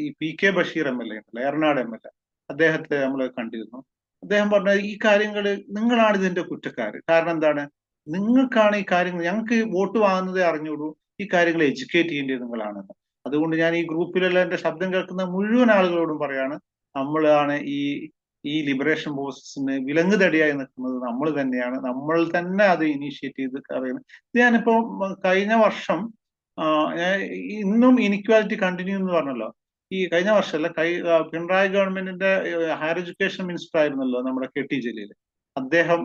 ഈ PK ബഷീർ MLA ഉണ്ടല്ലോ, ഏറനാട് MLA, അദ്ദേഹത്തെ നമ്മൾ കണ്ടിരുന്നു. അദ്ദേഹം പറഞ്ഞ ഈ കാര്യങ്ങൾ നിങ്ങളാണ് ഇതിന്റെ കുറ്റക്കാര്. കാരണം എന്താണ്? നിങ്ങൾക്കാണ് ഈ കാര്യങ്ങൾ, ഞങ്ങൾക്ക് വോട്ട് വാങ്ങുന്നതേ അറിഞ്ഞുള്ളൂ, ഈ കാര്യങ്ങൾ എഡ്യൂക്കേറ്റ് ചെയ്യേണ്ടത് നിങ്ങളാണെന്ന്. അതുകൊണ്ട് ഞാൻ ഈ ഗ്രൂപ്പിലുള്ള എന്റെ ശബ്ദം കേൾക്കുന്ന മുഴുവൻ ആളുകളോടും പറയാണ്, നമ്മളാണ് ഈ ലിബറേഷൻ പ്രോസസ്സിന് വിലങ്ങുതടിയായി നിൽക്കുന്നത് നമ്മൾ തന്നെയാണ്. നമ്മൾ തന്നെ അത് ഇനീഷ്യേറ്റ് ചെയ്ത് അറിയണം. ഞാനിപ്പോ കഴിഞ്ഞ വർഷം ഇന്നും ഇനിക്വാലിറ്റി കണ്ടിന്യൂ എന്ന് പറഞ്ഞല്ലോ. ഈ കഴിഞ്ഞ വർഷമല്ല, പിണറായി ഗവൺമെന്റിന്റെ ഹയർ എഡ്യൂക്കേഷൻ മിനിസ്റ്റർ ആയിരുന്നല്ലോ നമ്മുടെ KT ജലീൽ. അദ്ദേഹം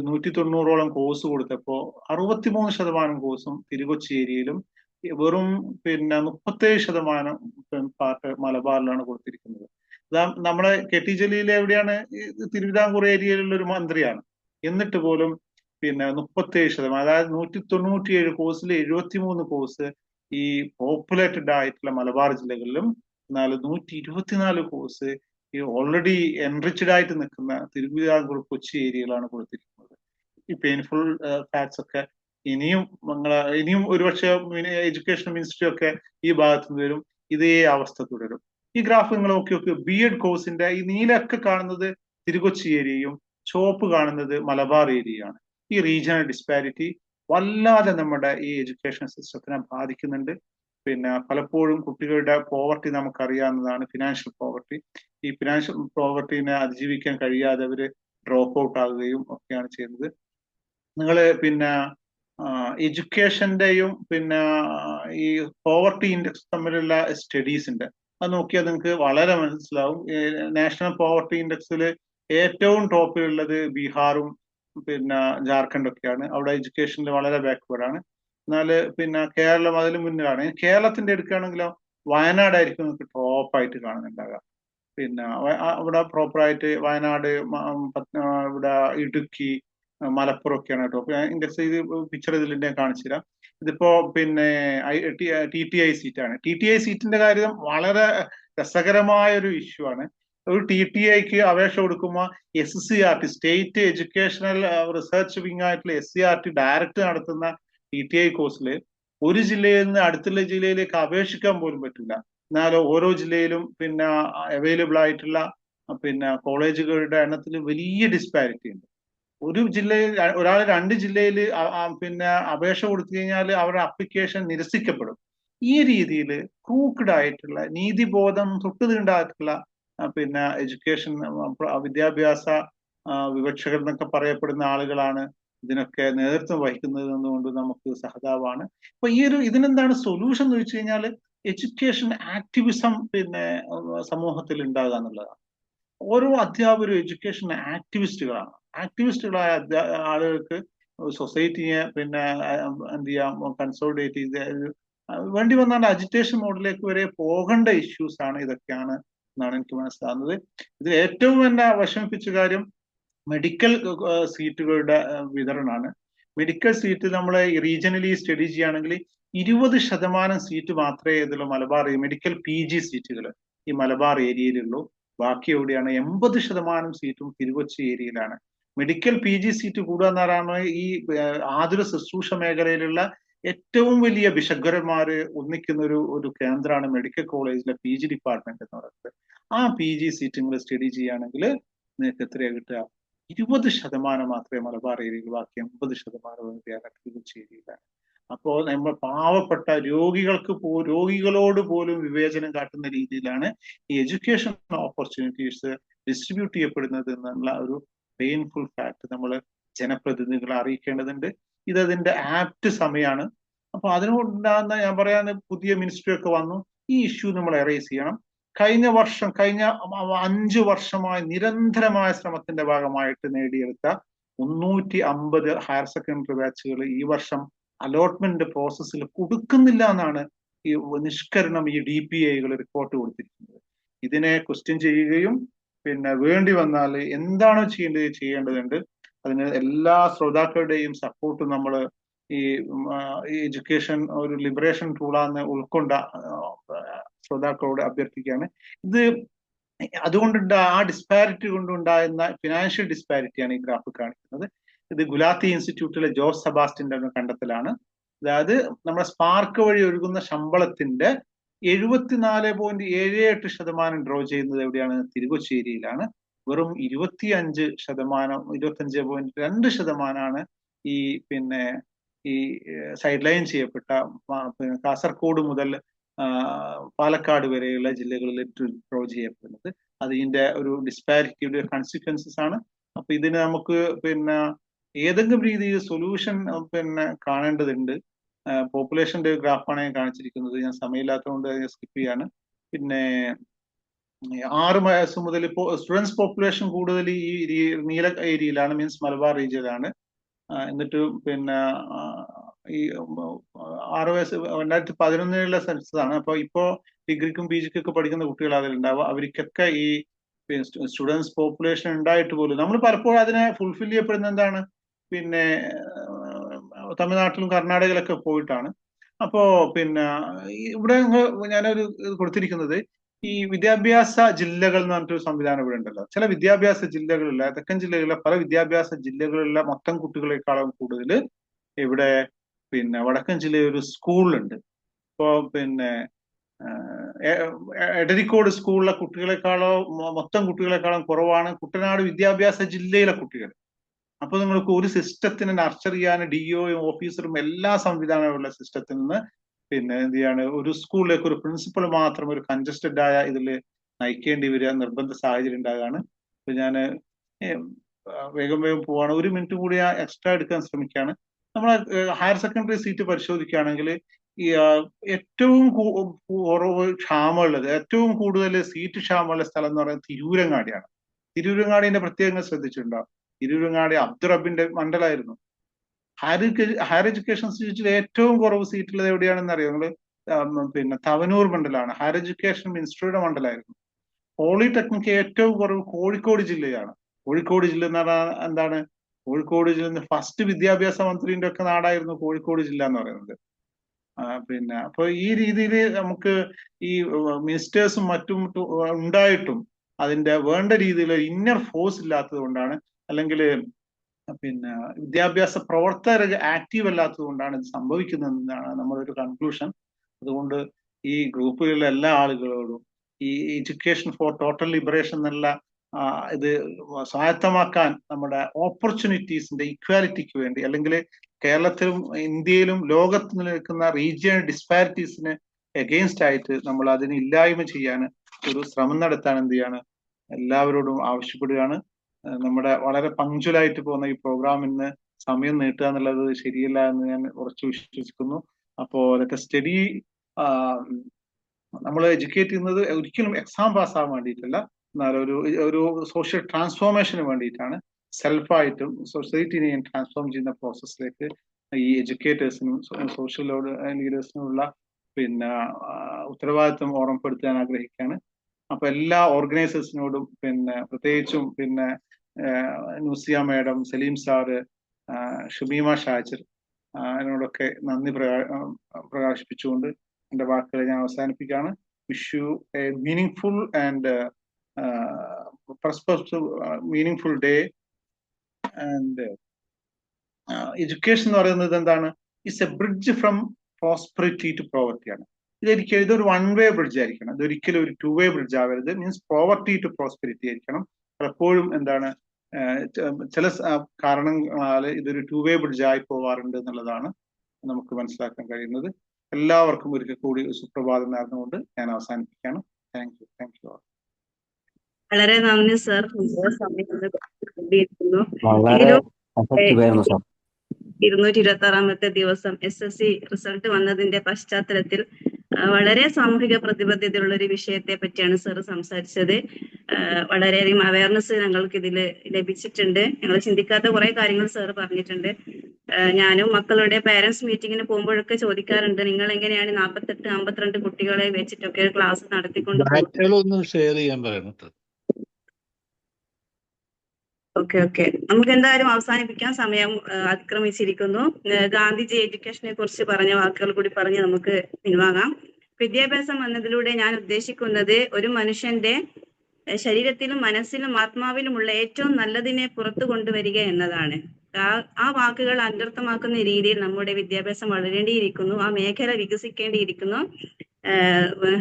190ഓളം കോഴ്സ് കൊടുത്തപ്പോ 63% കോഴ്സും തിരുകൊച്ചി ഏരിയയിലും വെറും 37% പാർട്ട് മലബാറിലാണ് കൊടുത്തിരിക്കുന്നത്. നമ്മുടെ KT ജലീൽ എവിടെയാണ്? തിരുവിതാംകൂർ ഏരിയയിലുള്ള ഒരു മന്ത്രിയാണ്. എന്നിട്ട് പോലും 37%, അതായത് 197 കോഴ്സിൽ 73 കോഴ്സ് ഈ പോപ്പുലേറ്റഡ് ആയിട്ടുള്ള മലബാർ ജില്ലകളിലും, എന്നാൽ 124 കോഴ്സ് ഈ ഓൾറെഡി എൻറിച്ച്ഡ് ആയിട്ട് നിൽക്കുന്ന തിരുവിതാംകൂർ കൊച്ചി ഏരിയയിലാണ് കൊടുത്തിരിക്കുന്നത്. ഈ പെയിൻഫുൾ ഫാക്ട്സ് ഒക്കെ ഇനിയും ഒരുപക്ഷെ എഡ്യൂക്കേഷൻ മിനിസ്ട്രി ഒക്കെ ഈ ഭാഗത്ത് നിന്ന് വരും, ഇതേ അവസ്ഥ തുടരും. ഈ ഗ്രാഫ് നിങ്ങൾ നോക്കി B.Ed കോഴ്സിന്റെ ഈ നീലൊക്കെ കാണുന്നത് തിരുകൊച്ചി ഏരിയയും ചുവപ്പ് കാണുന്നത് മലബാർ ഏരിയയാണ്. ഈ റീജിയണൽ ഡിസ്പാരിറ്റി വല്ലാതെ നമ്മുടെ ഈ എഡ്യൂക്കേഷൻ സിസ്റ്റത്തിനെ ബാധിക്കുന്നുണ്ട്. പലപ്പോഴും കുട്ടികളുടെ പോവർട്ടി നമുക്കറിയാവുന്നതാണ്, ഫിനാൻഷ്യൽ പോവർട്ടി. ഈ ഫിനാൻഷ്യൽ പോവർട്ടിനെ അതിജീവിക്കാൻ കഴിയാതെ അവര് ഡ്രോപ്പ് ഔട്ട് ആകുകയും ഒക്കെയാണ് ചെയ്യുന്നത്. നിങ്ങൾ എഡ്യൂക്കേഷന്റെയും പിന്നെ ഈ പോവർട്ടി ഇൻഡെക്സ് തമ്മിലുള്ള സ്റ്റഡീസ് ഉണ്ട്. അത് നോക്കിയാൽ നിങ്ങൾക്ക് വളരെ മനസ്സിലാവും. നാഷണൽ പോവർട്ടി ഇൻഡെക്സിൽ ഏറ്റവും ടോപ്പിലുള്ളത് ബീഹാറും പിന്നെ ജാർഖണ്ഡ് ഒക്കെയാണ്. അവിടെ എഡ്യൂക്കേഷനിൽ വളരെ ബാക്ക്വേർഡ് ആണ്. എന്നാൽ പിന്നെ കേരളം അതിൽ മുന്നിലാണ്. കേരളത്തിന്റെ എടുക്കുകയാണെങ്കിലോ വയനാടായിരിക്കും നിങ്ങൾക്ക് ടോപ്പായിട്ട് കാണുന്നുണ്ടാകുക. പിന്നെ ഇവിടെ പ്രോപ്പറായിട്ട് വയനാട്, ഇവിടെ ഇടുക്കി, മലപ്പുറം ഒക്കെയാണ് കേട്ടോ. ഇൻഡെക്സ് ഇത് പിക്ചർ ഇതിൽ കാണിച്ചു തരാം. ഇതിപ്പോ പിന്നെ TTI സീറ്റാണ്. TTI സീറ്റിന്റെ കാര്യം വളരെ രസകരമായ ഒരു ഇഷ്യൂ ആണ്. ഒരു TTIക്ക് അപേക്ഷ കൊടുക്കുമ്പോൾ SCRT, state educational research wing ആയിട്ടുള്ള SCRT ഡയറക്റ്റ് നടത്തുന്ന TTI കോഴ്സിൽ ഒരു ജില്ലയിൽ നിന്ന് അടുത്തുള്ള ജില്ലയിലേക്ക് അപേക്ഷിക്കാൻ പോലും പറ്റില്ല. എന്നാൽ ഓരോ ജില്ലയിലും പിന്നെ അവൈലബിൾ ആയിട്ടുള്ള പിന്നെ കോളേജുകളുടെ എണ്ണത്തിൽ വലിയ ഡിസ്പാരിറ്റി ഉണ്ട്. ഒരു ജില്ലയിൽ ഒരാൾ 2 ജില്ലയിൽ പിന്നെ അപേക്ഷ കൊടുത്തു കഴിഞ്ഞാൽ അവരുടെ അപ്ലിക്കേഷൻ നിരസിക്കപ്പെടും. ഈ രീതിയിൽ ക്രൂക്കഡ് ആയിട്ടുള്ള നീതിബോധം തൊട്ടു തീണ്ടായിട്ടുള്ള പിന്നെ എഡ്യൂക്കേഷൻ വിദ്യാഭ്യാസ വിവക്ഷകർ എന്നൊക്കെ പറയപ്പെടുന്ന ആളുകളാണ് ഇതിനൊക്കെ നേതൃത്വം വഹിക്കുന്നത് എന്നുകൊണ്ട് നമുക്ക് സഹതാപമാണ്. അപ്പൊ ഇതിനെന്താണ് സൊല്യൂഷൻ എന്ന് വെച്ച് കഴിഞ്ഞാൽ എഡ്യൂക്കേഷൻ ആക്ടിവിസം പിന്നെ സമൂഹത്തിൽ ഉണ്ടാകുക എന്നുള്ളതാണ്. ഓരോ അധ്യാപകരും എഡ്യൂക്കേഷൻ ആക്ടിവിസ്റ്റുകളാണ്. ആക്ടിവിസ്റ്റുകളായ ആളുകൾക്ക് സൊസൈറ്റിയെ പിന്നെ എന്ത് ചെയ്യാം, കൺസോളിഡേറ്റ് ചെയ്ത് വേണ്ടി വന്നാൽ അജിറ്റേഷൻ മോഡിലേക്ക് വരെ പോകേണ്ട ഇഷ്യൂസ് ആണ് ഇതൊക്കെയാണ് എന്നാണ് എനിക്ക് മനസ്സിലാകുന്നത്. ഇതിൽ ഏറ്റവും എന്നെ വിഷമിപ്പിച്ച കാര്യം മെഡിക്കൽ സീറ്റുകളുടെ വിതരണമാണ്. മെഡിക്കൽ സീറ്റ് നമ്മൾ റീജിയണലി സ്റ്റഡി ചെയ്യുകയാണെങ്കിൽ 20% സീറ്റ് മാത്രമേ ഇതിൽ മലബാർ മെഡിക്കൽ PG സീറ്റുകൾ ഈ മലബാർ ഏരിയയിലുള്ളൂ. ബാക്കി എവിടെയാണ്? 80% സീറ്റും തിരുക്കൊച്ചി ഏരിയയിലാണ്. മെഡിക്കൽ PG സീറ്റ് കൂടുക എന്നാണ് ഈ ആതുര ശുശ്രൂഷ മേഖലയിലുള്ള ഏറ്റവും വലിയ വിശഗ്വരന്മാര് ഒന്നിക്കുന്ന ഒരു കേന്ദ്രമാണ് മെഡിക്കൽ കോളേജിലെ PG ഡിപ്പാർട്ട്മെന്റ് എന്ന് പറയുന്നത്. ആ PG സീറ്റ് നിങ്ങൾ സ്റ്റഡി ചെയ്യുകയാണെങ്കിൽ നിങ്ങൾക്ക് എത്രയാണ് കിട്ടുക? 20% മാത്രമേ മലബാർ ഏരിയയിൽ, ബാക്കി 80% തിരുക്കൊച്ചി ഏരിയയിലാണ്. അപ്പോൾ നമ്മൾ പാവപ്പെട്ട രോഗികളോട് പോലും വിവേചനം കാട്ടുന്ന രീതിയിലാണ് ഈ എഡ്യൂക്കേഷൻ ഓപ്പർച്യൂണിറ്റീസ് ഡിസ്ട്രിബ്യൂട്ട് ചെയ്യപ്പെടുന്നത് എന്നുള്ള ഒരു പെയിൻഫുൾ ഫാക്ട് നമ്മൾ ജനപ്രതിനിധികളെ അറിയിക്കേണ്ടതുണ്ട്. ഇതിന്റെ ആപ്റ്റ് സമയമാണ്. അപ്പൊ അതിനുണ്ടാകുന്ന ഞാൻ പറയാൻ പുതിയ മിനിസ്ട്രി ഒക്കെ വന്നു. ഈ ഇഷ്യൂ നമ്മൾ എറേസ് ചെയ്യണം. കഴിഞ്ഞ 5 വർഷമായി നിരന്തരമായ ശ്രമത്തിന്റെ ഭാഗമായിട്ട് നേടിയെടുത്ത 350 ഹയർ സെക്കൻഡറി ബാച്ചുകൾ ഈ വർഷം അലോട്ട്മെന്റ് പ്രോസസ്സിൽ കൊടുക്കുന്നില്ല എന്നാണ് ഈ നിഷ്കരണം ഈ DPIകൾ റിപ്പോർട്ട് കൊടുത്തിരിക്കുന്നത്. ഇതിനെ ക്വസ്റ്റ്യൻ ചെയ്യുകയും പിന്നെ വേണ്ടി വന്നാൽ എന്താണോ ചെയ്യേണ്ടതുണ്ട് അതിന് എല്ലാ ശ്രോതാക്കളുടെയും സപ്പോർട്ട് നമ്മൾ ഈ എഡ്യൂക്കേഷൻ ഒരു ലിബറേഷൻ ടൂളാന്ന് ഉൾക്കൊണ്ട ശ്രോതാക്കളോട് അഭ്യർത്ഥിക്കുകയാണ്. ഇത് അതുകൊണ്ട് ആ ഡിസ്പാരിറ്റി കൊണ്ടുണ്ടാകുന്ന ഫിനാൻഷ്യൽ ഡിസ്പാരിറ്റിയാണ് ഈ ഗ്രാഫ് കാണിക്കുന്നത്. ഇത് ഗുലാത്തി ഇൻസ്റ്റിറ്റ്യൂട്ടിലെ ജോസ് സെബാസ്റ്റ്യന്റെ കണ്ടെത്തലാണ്. അതായത് നമ്മുടെ സ്പാർക്ക് വഴി ഒഴുകുന്ന ശമ്പളത്തിന്റെ 74.78% ഡ്രോ ചെയ്യുന്നത് എവിടെയാണ്? തിരുക്കൊച്ചി ഏരിയയിലാണ്. വെറും 25.2% ഈ പിന്നെ ഈ സൈഡ് ലൈൻ ചെയ്യപ്പെട്ട കാസർഗോഡ് മുതൽ പാലക്കാട് വരെയുള്ള ജില്ലകളിൽ ഡ്രോ ചെയ്യപ്പെടുന്നത്. അതിന്റെ ഒരു ഡിസ്പാരിറ്റിയുടെ കോൺസിക്വൻസസ് ആണ്. അപ്പൊ ഇതിന് നമുക്ക് പിന്നെ ഏതെങ്കിലും രീതിയിൽ സൊല്യൂഷൻ പിന്നെ കാണേണ്ടതുണ്ട്. പോപ്പുലേഷന്റെ ഗ്രാഫാണ് ഞാൻ കാണിച്ചിരിക്കുന്നത്. ഞാൻ സമയമില്ലാത്തതുകൊണ്ട് സ്കിപ്പ് ചെയ്യാണ്. പിന്നെ 6 വയസ്സ് മുതൽ ഇപ്പോൾ സ്റ്റുഡൻസ് പോപ്പുലേഷൻ കൂടുതൽ ഈ നീല ഏരിയയിലാണ്, മീൻസ് മലബാർ റീജിയനിലാണ്. എന്നിട്ട് പിന്നെ ഈ 6 വയസ്സ് 2011 സെൻസസ് ആണ്. അപ്പൊ ഇപ്പോ ഡിഗ്രിക്കും PGക്കും ഒക്കെ പഠിക്കുന്ന കുട്ടികൾ അതിലുണ്ടാവുക. അവർക്കൊക്കെ ഈ സ്റ്റുഡൻസ് പോപ്പുലേഷൻ ഉണ്ടായിട്ട് പോലും നമ്മൾ പലപ്പോഴും അതിനെ ഫുൾഫിൽ ചെയ്യപ്പെടുന്ന എന്താണ് പിന്നെ തമിഴ്നാട്ടിലും കർണാടകയിലൊക്കെ പോയിട്ടാണ്. അപ്പോ പിന്നെ ഇവിടെ ഞാനൊരു കൊടുത്തിരിക്കുന്നത് ഈ വിദ്യാഭ്യാസ ജില്ലകൾ എന്ന് പറഞ്ഞിട്ടൊരു സംവിധാനം ഇവിടെ ഉണ്ടല്ലോ. ചില വിദ്യാഭ്യാസ ജില്ലകളില്ല, തെക്കൻ ജില്ലകളിലെ പല വിദ്യാഭ്യാസ ജില്ലകളിലെ മൊത്തം കുട്ടികളെക്കാളും കൂടുതൽ ഇവിടെ പിന്നെ വടക്കൻ ജില്ലയിൽ ഒരു സ്കൂളുണ്ട്. ഇപ്പോ പിന്നെ എടരിക്കോട് സ്കൂളിലെ മൊത്തം കുട്ടികളെക്കാളും കുറവാണ് കുട്ടനാട് വിദ്യാഭ്യാസ ജില്ലയിലെ കുട്ടികൾ. അപ്പൊ നിങ്ങൾക്ക് ഒരു സിസ്റ്റത്തിന് നർച്ചർ ചെയ്യാൻ DOയും ഓഫീസറും എല്ലാ സംവിധാനമുള്ള സിസ്റ്റത്തിൽ നിന്ന് പിന്നെ എന്ത് ചെയ്യാണ് ഒരു സ്കൂളിലേക്ക് ഒരു പ്രിൻസിപ്പൾ മാത്രം ഒരു കൺജസ്റ്റഡ് ആയ ഇതിൽ നയിക്കേണ്ടി വരിക നിർബന്ധ സാഹചര്യം ഉണ്ടാകാണ്. അപ്പൊ ഞാൻ വേഗം പോവാണ്. 1 മിനിറ്റ് കൂടി എക്സ്ട്രാ എടുക്കാൻ ശ്രമിക്കുകയാണ്. നമ്മളെ ഹയർ സെക്കൻഡറി സീറ്റ് പരിശോധിക്കുകയാണെങ്കിൽ ഈ ഏറ്റവും കുറവ് ക്ഷാമമുള്ളത്, ഏറ്റവും കൂടുതൽ സീറ്റ് ക്ഷാമമുള്ള സ്ഥലം എന്ന് പറയുന്നത് തിരൂരങ്ങാടിയാണ്. തിരൂരങ്ങാടിന്റെ പ്രത്യേകത ശ്രദ്ധിച്ചിട്ടുണ്ടോ? തിരൂരങ്ങാടി അബ്ദുറബിന്റെ മണ്ഡലമായിരുന്നു. ഹയർ എഡ്യൂക്കേഷൻ സീറ്റിൽ ഏറ്റവും കുറവ് സീറ്റുള്ളത് എവിടെയാണെന്ന് അറിയോ നിങ്ങള്? പിന്നെ തവനൂർ മണ്ഡലമാണ്. ഹയർ എഡ്യൂക്കേഷൻ മിനിസ്റ്ററുടെ മണ്ഡലമായിരുന്നു. പോളിടെക്നിക്ക് ഏറ്റവും കുറവ് കോഴിക്കോട് ജില്ലയാണ്. കോഴിക്കോട് ജില്ല എന്ന് പറഞ്ഞാൽ എന്താണ്? കോഴിക്കോട് ജില്ല ഫസ്റ്റ് വിദ്യാഭ്യാസ മന്ത്രിന്റെ ഒക്കെ നാടായിരുന്നു കോഴിക്കോട് ജില്ല എന്ന് പറയുന്നത്. പിന്നെ അപ്പൊ ഈ രീതിയിൽ നമുക്ക് ഈ മിനിസ്റ്റേഴ്സും മറ്റും ഉണ്ടായിട്ടും അതിന്റെ വേണ്ട രീതിയിൽ ഇന്നർ ഫോഴ്സ് ഇല്ലാത്തത് കൊണ്ടാണ്, അല്ലെങ്കിൽ പിന്നെ വിദ്യാഭ്യാസ പ്രവർത്തകർ ആക്റ്റീവ് അല്ലാത്തത് കൊണ്ടാണ് ഇത് സംഭവിക്കുന്നതെന്നാണ് നമ്മുടെ ഒരു കൺക്ലൂഷൻ. അതുകൊണ്ട് ഈ ഗ്രൂപ്പിലുള്ള എല്ലാ ആളുകളോടും ഈ എഡ്യൂക്കേഷൻ ഫോർ ടോട്ടൽ ലിബറേഷൻ എന്നുള്ള ഇത് സ്വായത്തമാക്കാൻ, നമ്മുടെ ഓപ്പർച്യൂണിറ്റീസിന്റെ ഇക്വാലിറ്റിക്ക് വേണ്ടി, അല്ലെങ്കിൽ കേരളത്തിലും ഇന്ത്യയിലും ലോകത്ത് നിലനിൽക്കുന്ന റീജിയണൽ ഡിസ്പാരിറ്റീസിന് എഗെയിൻസ്റ്റ് ആയിട്ട് നമ്മൾ അതിന് ഇല്ലായ്മ ചെയ്യാൻ ഒരു ശ്രമം നടത്താൻ എന്ത് ചെയ്യാണ് എല്ലാവരോടും ആവശ്യപ്പെടുകയാണ്. നമ്മുടെ വളരെ പങ്ക്ച്വലായിട്ട് പോകുന്ന ഈ പ്രോഗ്രാമിന് സമയം നീട്ടുക എന്നുള്ളത് ശരിയല്ല എന്ന് ഞാൻ ഉറച്ചു വിശ്വസിക്കുന്നു. അപ്പോ അതൊക്കെ സ്റ്റഡി നമ്മൾ എഡ്യൂക്കേറ്റ് ചെയ്യുന്നത് ഒരിക്കലും എക്സാം പാസ്സാകാൻ വേണ്ടിയിട്ടല്ല, എന്നാൽ ഒരു സോഷ്യൽ ട്രാൻസ്ഫോർമേഷന് വേണ്ടിയിട്ടാണ്. സെൽഫായിട്ടും സൊസൈറ്റിനെയും ട്രാൻസ്ഫോം ചെയ്യുന്ന പ്രോസസ്സിലേക്ക് ഈ എഡ്യൂക്കേറ്റേഴ്സിനും സോഷ്യൽ ലീഡേഴ്സിനുമുള്ള പിന്നെ ഉത്തരവാദിത്വം ഓർമ്മപ്പെടുത്താൻ ആഗ്രഹിക്കുകയാണ്. അപ്പൊ എല്ലാ ഓർഗനൈസേഴ്സിനോടും, പിന്നെ പ്രത്യേകിച്ചും പിന്നെ നൂസിയ മാഡം, സലീം സാറ്, ഷമീമ ഷാജിർ അതിനോടൊക്കെ നന്ദി പ്രകാശിപ്പിച്ചുകൊണ്ട് എൻ്റെ വാക്കുകളെ ഞാൻ അവസാനിപ്പിക്കുകയാണ്. Wish you a meaning and meaning day. And education എന്ന് പറയുന്നത് എന്താണ്? It's a bridge from prosperity to പ്രോവർട്ടിയാണ്. ഇതൊരു വൺ വേ ബ്രിഡ്ജ് ആയിരിക്കണം. ഇതൊരിക്കലും ഒരു ടു വേ ബ്രിഡ്ജ് ആവരുത്. മീൻസ് പ്രോവർട്ടി ടു പ്രോസ്പെരിറ്റി ആയിരിക്കണം. പലപ്പോഴും എന്താണ് ചില കാരണങ്ങളാൽ ഇതൊരു ടു വേ ബ്രിഡ്ജ് ആയി പോവാറുണ്ട് എന്നുള്ളതാണ് നമുക്ക് മനസ്സിലാക്കാൻ കഴിയുന്നത്. എല്ലാവർക്കും ഒരിക്കൽ കൂടി സുപ്രഭാതം നേർന്നുകൊണ്ട് ഞാൻ അവസാനിപ്പിക്കുകയാണ്. Thank you. വളരെ നന്ദി സർ. വളരെ 226ാമത്തെ ദിവസം SSC റിസൾട്ട് വന്നതിന്റെ പശ്ചാത്തലത്തിൽ വളരെ സാമൂഹിക പ്രതിബദ്ധതയുള്ള ഒരു വിഷയത്തെ പറ്റിയാണ് സർ സംസാരിച്ചത്. വളരെയധികം അവയർനെസ് ഞങ്ങൾക്ക് ഇതിൽ ലഭിച്ചിട്ടുണ്ട്. ഞങ്ങൾ ചിന്തിക്കാത്ത കുറെ കാര്യങ്ങൾ സർ പറഞ്ഞിട്ടുണ്ട്. ഞാനും മക്കളുടെ പാരന്റ്സ് മീറ്റിങ്ങിന് പോകുമ്പോഴൊക്കെ ചോദിക്കാറുണ്ട്, നിങ്ങൾ എങ്ങനെയാണ് 48-52 കുട്ടികളെ വെച്ചിട്ടൊക്കെ ക്ലാസ് നടത്തിക്കൊണ്ട് ഷെയർ ചെയ്യാൻ പറയുന്നത്. ഓക്കെ നമുക്ക് എന്തായാലും അവസാനിപ്പിക്കാൻ സമയം അതിക്രമിച്ചിരിക്കുന്നു. ഗാന്ധിജി എഡ്യൂക്കേഷനെ കുറിച്ച് പറഞ്ഞ വാക്കുകൾ കൂടി പറഞ്ഞ് നമുക്ക് പിൻവാങ്ങാം. വിദ്യാഭ്യാസം എന്നതിലൂടെ ഞാൻ ഉദ്ദേശിക്കുന്നത് ഒരു മനുഷ്യന്റെ ശരീരത്തിലും മനസ്സിലും ആത്മാവിലുമുള്ള ഏറ്റവും നല്ലതിനെ പുറത്തു കൊണ്ടുവരിക എന്നതാണ്. ആ വാക്കുകൾ അന്വർത്ഥമാക്കുന്ന രീതിയിൽ നമ്മുടെ വിദ്യാഭ്യാസം വളരേണ്ടിയിരിക്കുന്നു. ആ മേഖല വികസിക്കേണ്ടിയിരിക്കുന്നു.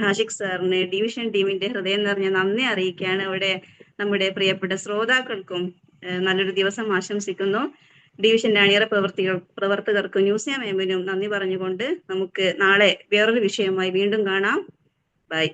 ഹാഷിഖ് സാറിന്, ഡിവിഷൻ ടീമിന്റെ ഹൃദയം നിറഞ്ഞ നന്ദി അറിയിക്കുകയാണ്. അവിടെ നമ്മുടെ പ്രിയപ്പെട്ട ശ്രോതാക്കൾക്കും നല്ലൊരു ദിവസം ആശംസിക്കുന്നു. ഡിവിഷന്റെ അണിയറ പ്രവർത്തകർക്കും ന്യൂസിയ മാമിനും നന്ദി പറഞ്ഞുകൊണ്ട് നമുക്ക് നാളെ വേറൊരു വിഷയവുമായി വീണ്ടും കാണാം. ബൈ.